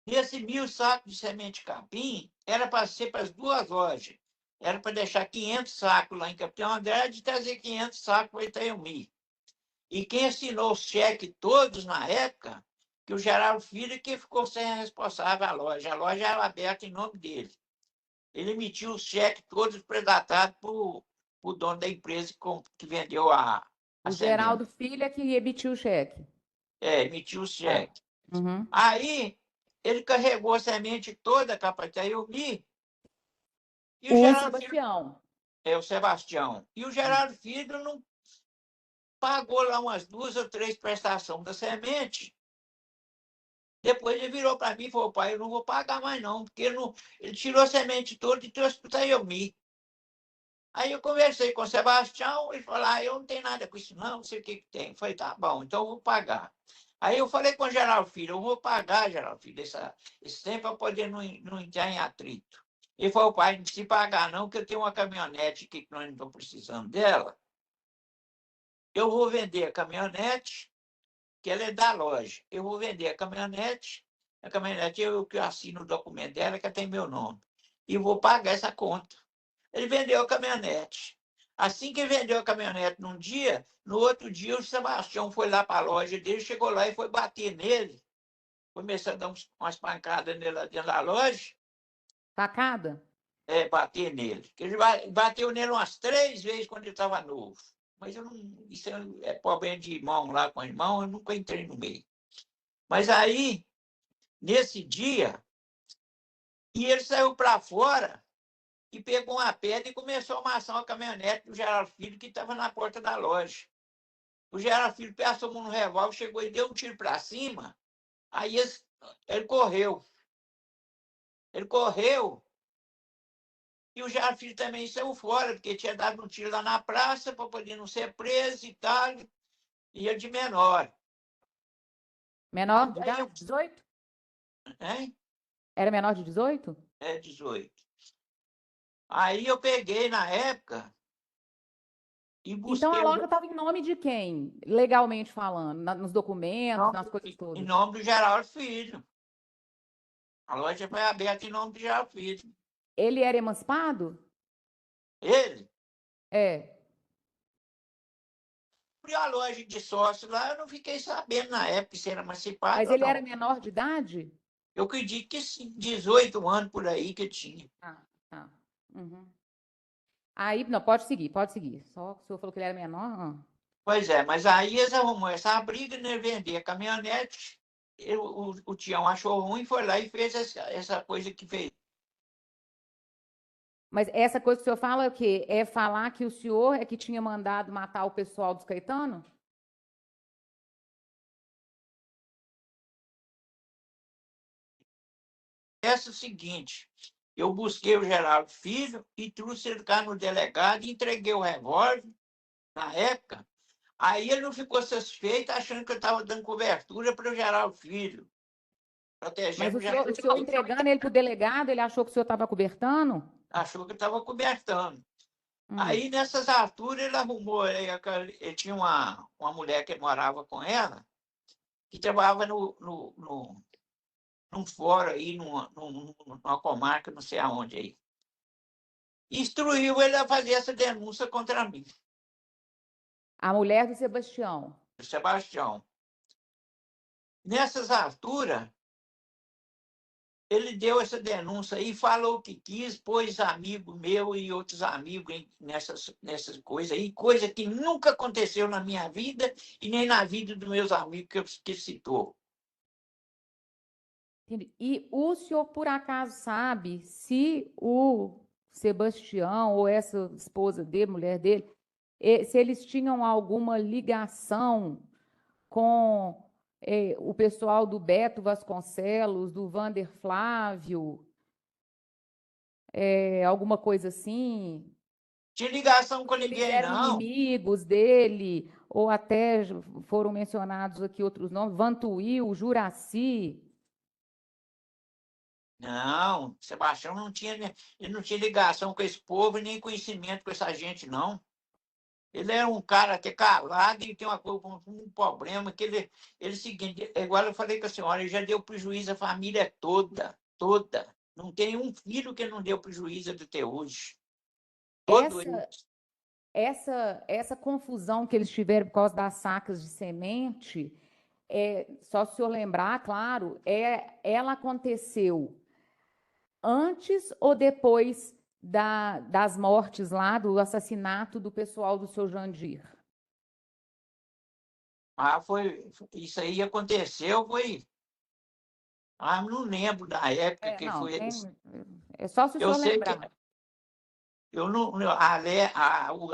Esse 1.000 sacos de semente de capim era para ser para as duas lojas. Era para deixar 500 sacos lá em Capitão Andrade e trazer 500 sacos para Itaiomi. E quem assinou os cheques todos na época, que o Geraldo Filho, que ficou sem responsável a loja. A loja era aberta em nome dele. Ele emitiu os cheques todos predatados para o dono da empresa que vendeu a o Geraldo Filho é que emitiu o cheque. Emitiu o cheque. Aí, ele carregou a semente toda para Itaiomi. E o Sebastião. O Sebastião. E o Geraldo Filho não pagou lá umas 2 ou 3 prestações da semente. Depois ele virou para mim e falou: pai, eu não vou pagar mais não, porque ele tirou a semente toda e trouxe para o Itaiomi. Aí eu conversei com o Sebastião e falei: eu não tenho nada com isso não sei o que tem. Eu falei: tá bom, então eu vou pagar. Aí eu falei com o Geraldo Filho: eu vou pagar, Geraldo Filho, esse tempo para poder não entrar em atrito. Ele falou: pai, não precisa pagar não, que eu tenho uma caminhonete aqui que nós não estamos precisando dela. Eu vou vender a caminhonete, que ela é da loja. Eu vou vender a caminhonete eu que assino o documento dela, que tem meu nome. E vou pagar essa conta. Ele vendeu a caminhonete. Assim que vendeu a caminhonete num dia, no outro dia o Sebastião foi lá para a loja dele, chegou lá e foi bater nele. Começou a dar umas pancadas nele lá dentro da loja. Facada? Bater nele. Ele bateu nele umas 3 vezes quando ele estava novo. Mas eu não, isso é problema de irmão lá com irmão, eu nunca entrei no meio. Mas aí, nesse dia, e ele saiu para fora e pegou uma pedra e começou a amassar uma caminhonete do Geraldo Filho que estava na porta da loja. O Geraldo Filho passou a mão no revólver, chegou e deu um tiro para cima, aí ele correu. Ele correu e o Geraldo Filho também saiu fora, porque tinha dado um tiro lá na praça para poder não ser preso e tal, e ele de menor. Menor de Aí idade? eu- 18? Hein? Era menor de 18? É 18. Aí eu peguei na época e Então busquei a loja estava em nome de quem? Legalmente falando, nos documentos, nas coisas em todas. nome do Geraldo Filho. A loja foi aberta em nome do Geraldo Filho. Ele era emancipado? Ele É. abriu a loja de sócio lá, eu não fiquei sabendo na época se era emancipado Mas ou ele era não. menor de idade? Eu acredito que sim, 18 anos por aí que tinha. Ah, tá. Uhum. Aí, não, pode seguir, pode seguir. Só que o senhor falou que ele era menor. Pois é, mas aí eles arrumou essa briga, né? Vender a caminhonete. O Tião achou ruim, foi lá e fez essa coisa que fez. Mas essa coisa que o senhor fala é o quê? É falar que o senhor é que tinha mandado matar o pessoal dos Caetano? Essa é o seguinte, eu busquei o Geraldo Filho e trouxe ele cá no delegado e entreguei o revólver na época. Aí ele não ficou satisfeito, achando que eu estava dando cobertura para o Geraldo Filho, Mas protegendo o o Geraldo senhor Filho. entregando ele para o delegado, ele achou que o senhor estava cobertando? Achou que eu estava cobertando. Hum. Aí, nessas alturas, ele arrumou, ele tinha uma mulher que morava com ela, que trabalhava num fórum aí, numa comarca, não sei aonde aí. Instruiu ele a fazer essa denúncia contra mim, A mulher do Sebastião. o Sebastião. Nessas alturas, ele deu essa denúncia aí, falou o que quis, pôs amigo meu e outros amigos nessas coisas aí, coisa que nunca aconteceu na minha vida e nem na vida dos meus amigos que citou. Entendi. E o senhor, por acaso, sabe se o Sebastião ou essa esposa dele, mulher dele, se eles tinham alguma ligação com o pessoal do Beto Vasconcelos, do Vander Flávio, alguma coisa assim? Tinha ligação com Eles ninguém, eram não. inimigos dele, ou até foram mencionados aqui outros nomes, Vantuil, Juraci. Não, Sebastião ele não tinha ligação com esse povo e nem conhecimento com essa gente, não. Ele era um cara até calado e tem um problema que ele é o seguinte, igual eu falei com a senhora, ele já deu prejuízo à família toda, toda. Não tem um filho que não deu prejuízo até hoje. Todo ele. Essa confusão que eles tiveram por causa das sacas de semente, só se o senhor lembrar, claro, ela aconteceu antes ou depois das mortes lá, do assassinato do pessoal do seu Jandir? Isso aí aconteceu, foi. Não lembro da época que Não, foi. é só se o Eu senhor sei lembrar. que eu não,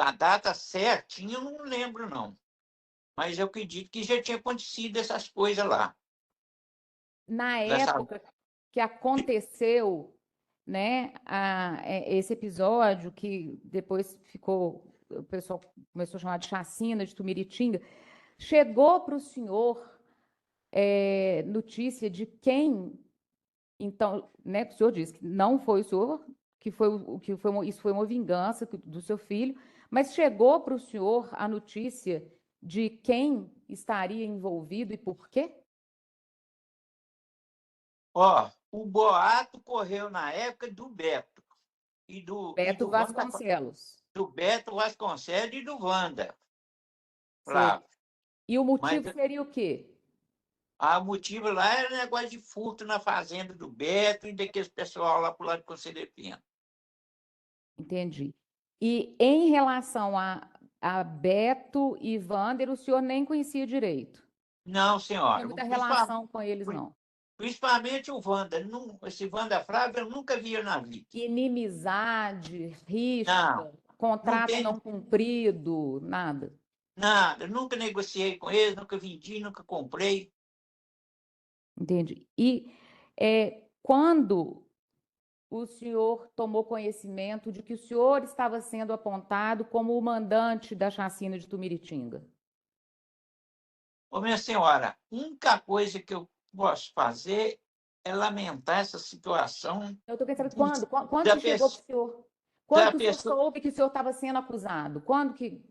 a data certinha eu não lembro, não. Mas eu acredito que já tinha acontecido essas coisas lá. Na Nessa- época que aconteceu, né, esse episódio que depois o pessoal começou a chamar de chacina de Tumiritinga, chegou para o senhor notícia de quem, então, né, o senhor disse que não foi o senhor, isso foi uma vingança do seu filho, mas chegou para o senhor a notícia de quem estaria envolvido e por quê? O boato correu na época do Beto. Beto Vasconcelos. Do Beto Vasconcelos e do Wanda. Sei. E o motivo Mas seria o quê? o motivo lá era negócio de furto na fazenda do Beto e daqueles pessoal lá pro lado de Conselho de Pena. Entendi. E em relação A Beto e Wander, o senhor nem conhecia direito. Não, Não senhora. tinha muita relação com eles, não. Principalmente o Wanda. Esse Wanda Flávio eu nunca via na vida. Inimizade, rixa, Não contrato tem não cumprido, nada. nada. Eu nunca negociei com eles, nunca vendi, nunca comprei. Entendi. E quando o senhor tomou conhecimento de que o senhor estava sendo apontado como o mandante da chacina de Tumiritinga? Ô, minha senhora, a única coisa que eu posso fazer é lamentar essa situação Eu estou querendo saber quando da que chegou para o pessoa, senhor? da Quando que o senhor pessoa. soube que o senhor estava sendo acusado? Quando que...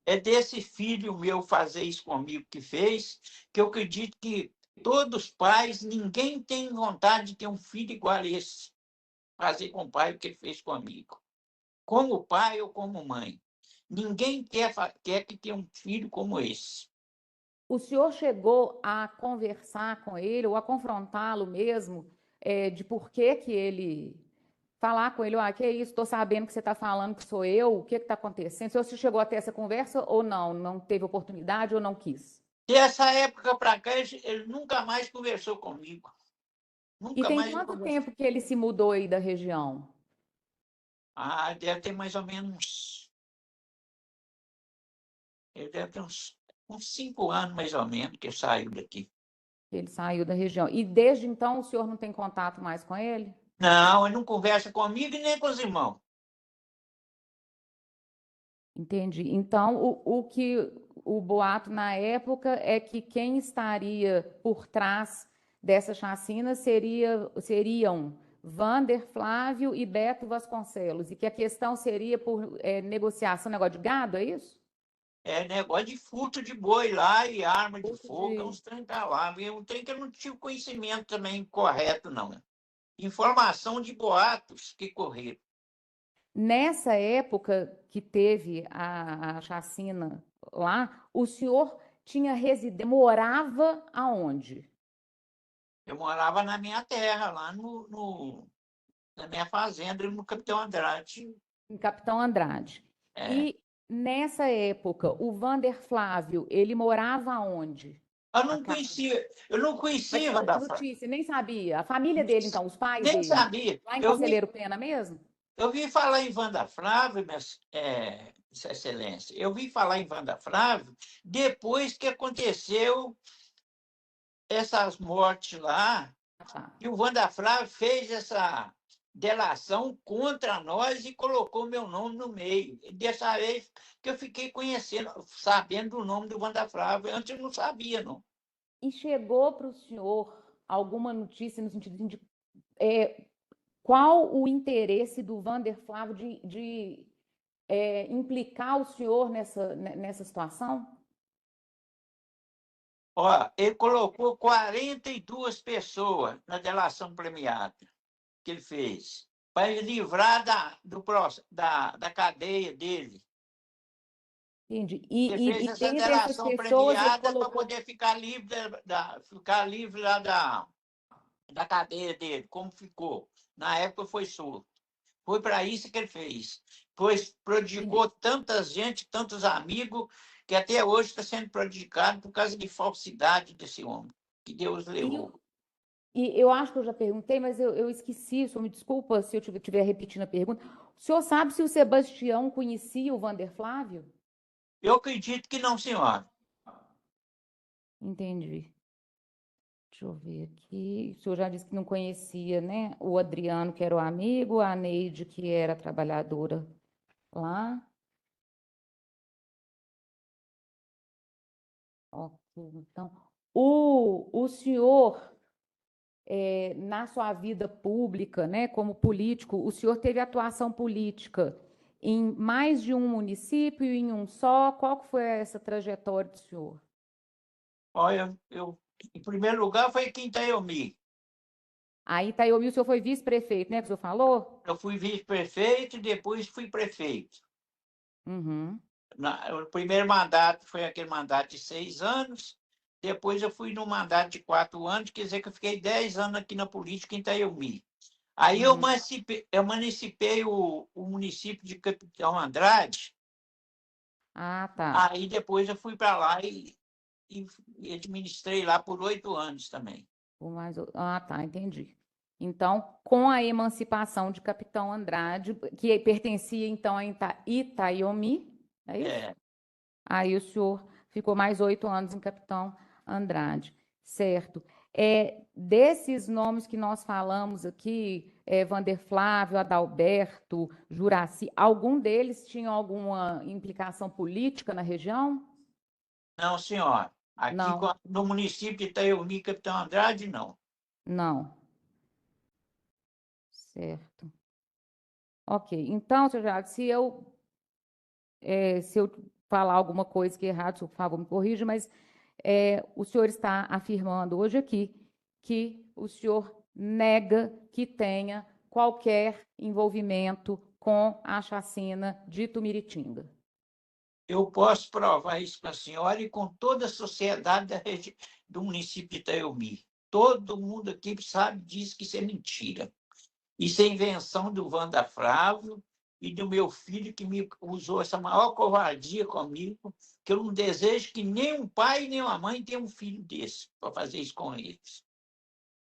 É desse filho meu fazer isso comigo que fez, que eu acredito que todos os pais, ninguém tem vontade de ter um filho igual a esse, fazer com o pai o que ele fez comigo. Como pai ou como mãe. Ninguém quer que tenha um filho como esse. O senhor chegou a conversar com ele ou a confrontá-lo mesmo de por que que ele... Falar com ele, que é isso, estou sabendo que você está falando que sou eu, o que está acontecendo? O senhor chegou até essa conversa ou não? Não teve oportunidade ou não quis? Dessa época para cá, ele nunca mais conversou comigo. E Nunca tem mais quanto conversou. tempo que ele se mudou aí da região? Deve ter mais ou menos... Ele deve ter uns 5 anos, mais ou menos, que ele saiu daqui. Ele saiu da região. E desde então o senhor não tem contato mais com ele? Não, ele não conversa comigo e nem com os irmãos. Entendi. Então, o que o boato na época é que quem estaria por trás dessa chacina seriam Wander Flávio e Beto Vasconcelos, e que a questão seria por negociação, negócio de gado, é isso? É negócio de furto de boi lá e arma de Furto fogo, de- uns trem pra lá. E um trem que eu não tive conhecimento também correto, não. Informação de boatos que correram. Nessa época que teve a chacina lá, o senhor morava aonde? Eu morava na minha terra, lá na minha fazenda, no Capitão Andrade. Em Capitão Andrade. É. E nessa época, o Wander Flávio, ele morava aonde? Eu não conhecia Mas Wanda Flávio. notícia, nem sabia. A família dele, então, os pais Nem dele, sabia. lá em Eu vi, Conselheiro Pena mesmo? eu vi falar em Wanda Flávio, Sua Excelência. Eu vi falar em Wanda Flávio depois que aconteceu essas mortes lá, Tá. e o Wanda Flávio fez essa delação contra nós e colocou meu nome no meio. Dessa vez que eu fiquei sabendo do nome do Wanda Flávio. Antes eu não sabia, não. E chegou para o senhor alguma notícia no sentido de qual o interesse do Wander Flávio de implicar o senhor nessa situação? Ó, ele colocou 42 pessoas na delação premiada que ele fez, para ele livrar da cadeia dele. Entendi. Ele fez essa dentre essas delação pessoas, ele premiada para colocou... poder ficar livre lá da cadeia dele, como ficou. Na época foi solto. Foi para isso que ele fez. Pois prodigou tanta gente, tantos amigos, que até hoje está sendo prodigado por causa de falsidade desse homem, que Deus levou. E eu acho que eu já perguntei, mas eu esqueci, o senhor me desculpa se eu estiver repetindo a pergunta. O senhor sabe se o Sebastião conhecia o Wander Flávio? Eu acredito que não, senhora. Entendi. Deixa eu ver aqui. O senhor já disse que não conhecia, né? O Adriano, que era o amigo, a Neide, que era trabalhadora lá. Ok, então. O senhor, na sua vida pública, né, como político, o senhor teve atuação política em mais de um município, em um só? Qual que foi essa trajetória do senhor? Olha, em primeiro lugar, foi aqui em Itaiomi. Aí, Itaiomi, o senhor foi vice-prefeito, né, que o senhor falou? Eu fui vice-prefeito e depois fui prefeito. Uhum. O primeiro mandato foi aquele mandato de 6 anos, depois eu fui no mandato de 4 anos, quer dizer que eu fiquei 10 anos aqui na política em Itaiomi. Aí eu emancipei o município de Capitão Andrade Ah, tá. Aí depois eu fui para lá e administrei lá por 8 anos também. Ah, tá, entendi. Então, com a emancipação de Capitão Andrade, que pertencia então a Itaiomi, é isso? É, Aí o senhor ficou mais 8 anos em Capitão Andrade, certo? Desses nomes que nós falamos aqui, Vander Flávio, Adalberto, Juraci, algum deles tinha alguma implicação política na região? não, senhor. Aqui Não, no município de Itaiomi, Capitão Andrade, não. não. Certo. Ok. Então, senhor Geraldo, se eu falar alguma coisa que é errado, por favor, me corrija, mas o senhor está afirmando hoje aqui que o senhor nega que tenha qualquer envolvimento com a chacina de Tumiritinga. Eu posso provar isso para a senhora e com toda a sociedade do município de Itaiomi. Todo mundo aqui sabe disso, que isso é mentira. Isso é invenção do Wanda Flávio e do meu filho, que me usou essa maior covardia comigo, que eu não desejo que nem um pai nem uma mãe tenham um filho desse para fazer isso com eles.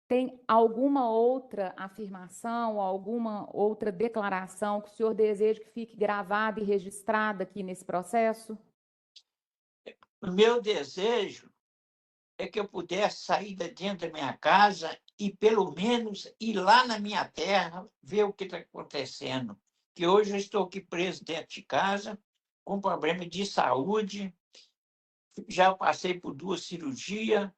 Tem alguma outra afirmação, alguma outra declaração que o senhor deseja que fique gravada e registrada aqui nesse processo? O meu desejo é que eu pudesse sair de dentro da minha casa e, pelo menos, ir lá na minha terra ver o que está acontecendo. Que hoje eu estou aqui preso dentro de casa, com problema de saúde, já passei por 2 cirurgias,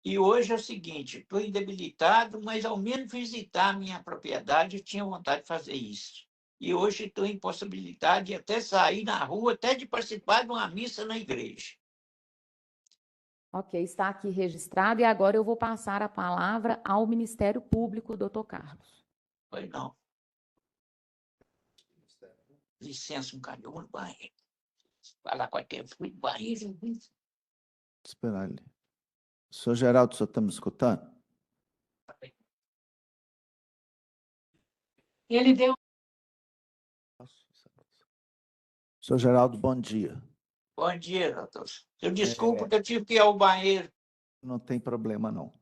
e hoje é o seguinte, estou indebilitado, mas ao menos visitar a minha propriedade, eu tinha vontade de fazer isso. E hoje estou em possibilidade de até sair na rua, até de participar de uma missa na igreja. Ok, está aqui registrado e agora eu vou passar a palavra ao Ministério Público, doutor Carlos. Pois não. Licença, um cara, eu vou no banheiro. Falar com aquele, fui no banheiro. Esperar ele. Senhor Geraldo, o senhor está me escutando? Ele deu. Senhor Geraldo, bom dia. Bom dia, doutor. Eu desculpo que eu tive que ir ao banheiro. Não tem problema, não.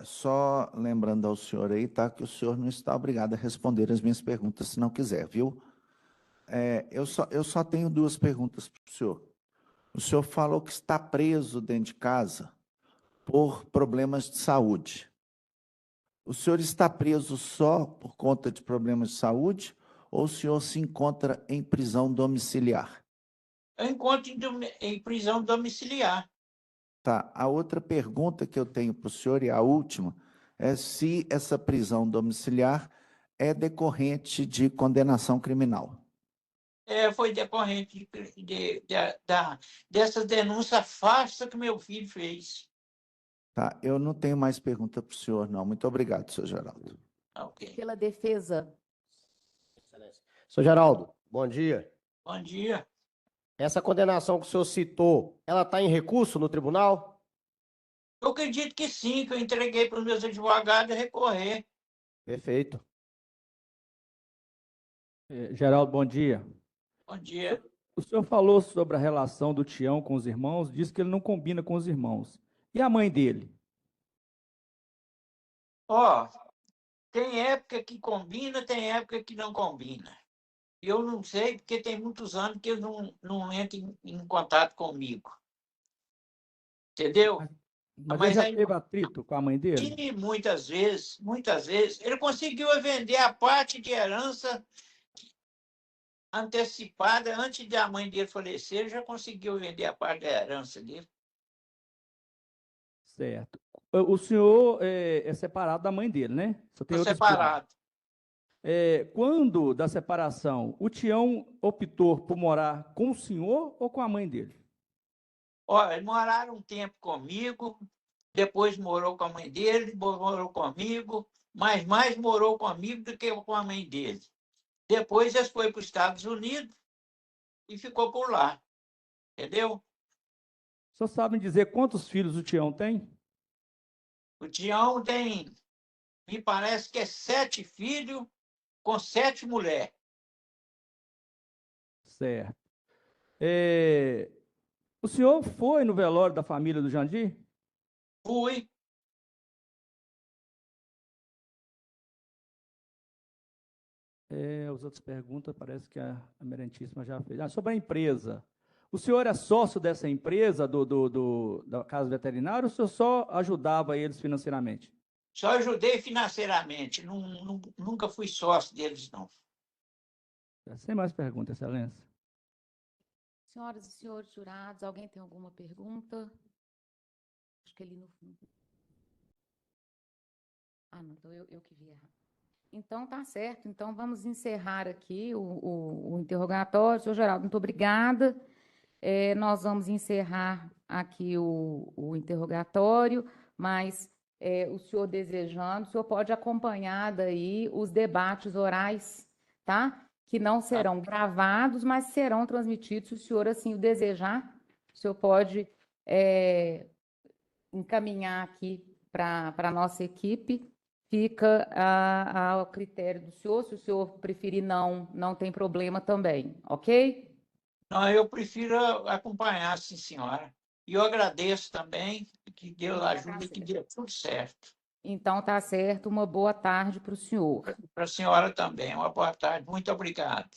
Só lembrando ao senhor aí, tá, que o senhor não está obrigado a responder as minhas perguntas, se não quiser, viu? Eu só tenho 2 perguntas para o senhor. O senhor falou que está preso dentro de casa por problemas de saúde. O senhor está preso só por conta de problemas de saúde ou o senhor se encontra em prisão domiciliar? Eu encontro em prisão domiciliar. Tá. A outra pergunta que eu tenho para o senhor, e a última, é se essa prisão domiciliar é decorrente de condenação criminal. Foi decorrente dessa denúncia farsa que meu filho fez. Tá. Eu não tenho mais pergunta para o senhor, não. Muito obrigado, senhor Geraldo. Ok. Pela defesa. Senhor Geraldo, bom dia. Bom dia. Essa condenação que o senhor citou, ela está em recurso no tribunal? Eu acredito que sim, que eu entreguei para os meus advogados recorrer. Perfeito. Geraldo, bom dia. Bom dia. O senhor falou sobre a relação do Tião com os irmãos, disse que ele não combina com os irmãos. E a mãe dele? Tem época que combina, tem época que não combina. Eu não sei, porque tem muitos anos que eles não entram em contato comigo. Entendeu? Mas ele já teve atrito com a mãe dele? E muitas vezes, ele conseguiu vender a parte de herança antecipada antes de a mãe dele falecer, ele já conseguiu vender a parte da herança dele. Certo. O senhor é separado da mãe dele, né? Estou separado. Quando da separação, o Tião optou por morar com o senhor ou com a mãe dele? Eles moraram um tempo comigo, depois morou com a mãe dele, morou comigo, mas mais morou comigo do que com a mãe dele. Depois eles foram para os Estados Unidos e ficou por lá. Entendeu? O senhor sabe me dizer quantos filhos o Tião tem? O Tião tem, me parece que é 7 filhos com 7 mulheres. Certo. O senhor foi no velório da família do Jandir? Fui. As outras perguntas, parece que a Emerentíssima já fez. Sobre a empresa. O senhor é sócio dessa empresa, da Casa Veterinária, ou o senhor só ajudava eles financeiramente? Só ajudei financeiramente. Nunca fui sócio deles, não. Sem mais perguntas, Excelência. Senhoras e senhores jurados, alguém tem alguma pergunta? Acho que ali no fundo. Ah, não, então eu que vi errado. Então, tá certo. Então, vamos encerrar aqui o interrogatório. Senhor Geraldo, muito obrigada. Nós vamos encerrar aqui o interrogatório, mas o senhor desejando, o senhor pode acompanhar daí os debates orais, tá? Que não serão gravados, mas serão transmitidos, se o senhor assim o desejar. O senhor pode encaminhar aqui para a nossa equipe. Fica ao critério do senhor. Se o senhor preferir, não tem problema também, ok? Não, eu prefiro acompanhar, sim, senhora. E eu agradeço também, que Deus ajude e que dê tudo certo. Então, tá certo. Uma boa tarde para o senhor. Para a senhora também. Uma boa tarde. Muito obrigado.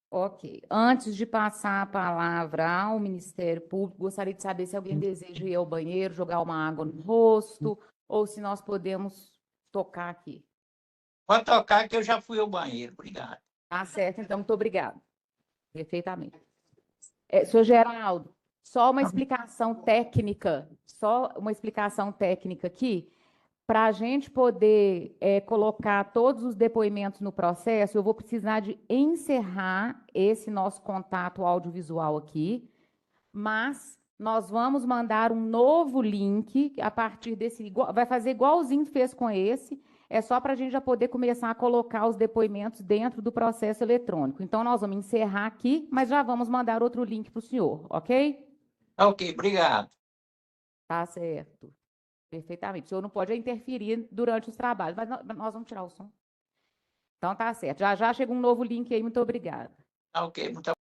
Ok. Antes de passar a palavra ao Ministério Público, gostaria de saber se alguém deseja ir ao banheiro, jogar uma água no rosto, ou se nós podemos tocar aqui. Pode tocar que eu já fui ao banheiro. Obrigado. Tá certo, então, muito obrigada. Perfeitamente. Senhor Geraldo, só uma explicação técnica aqui, para a gente poder colocar todos os depoimentos no processo, eu vou precisar de encerrar esse nosso contato audiovisual aqui, mas nós vamos mandar um novo link a partir desse, vai fazer igualzinho fez com esse, é só para a gente já poder começar a colocar os depoimentos dentro do processo eletrônico. Então, nós vamos encerrar aqui, mas já vamos mandar outro link para o senhor, ok? Ok, obrigado. Tá certo. Perfeitamente. O senhor não pode interferir durante os trabalhos, mas nós vamos tirar o som. Então, tá certo. Já chega um novo link aí. Muito obrigada. Ok, muito obrigado.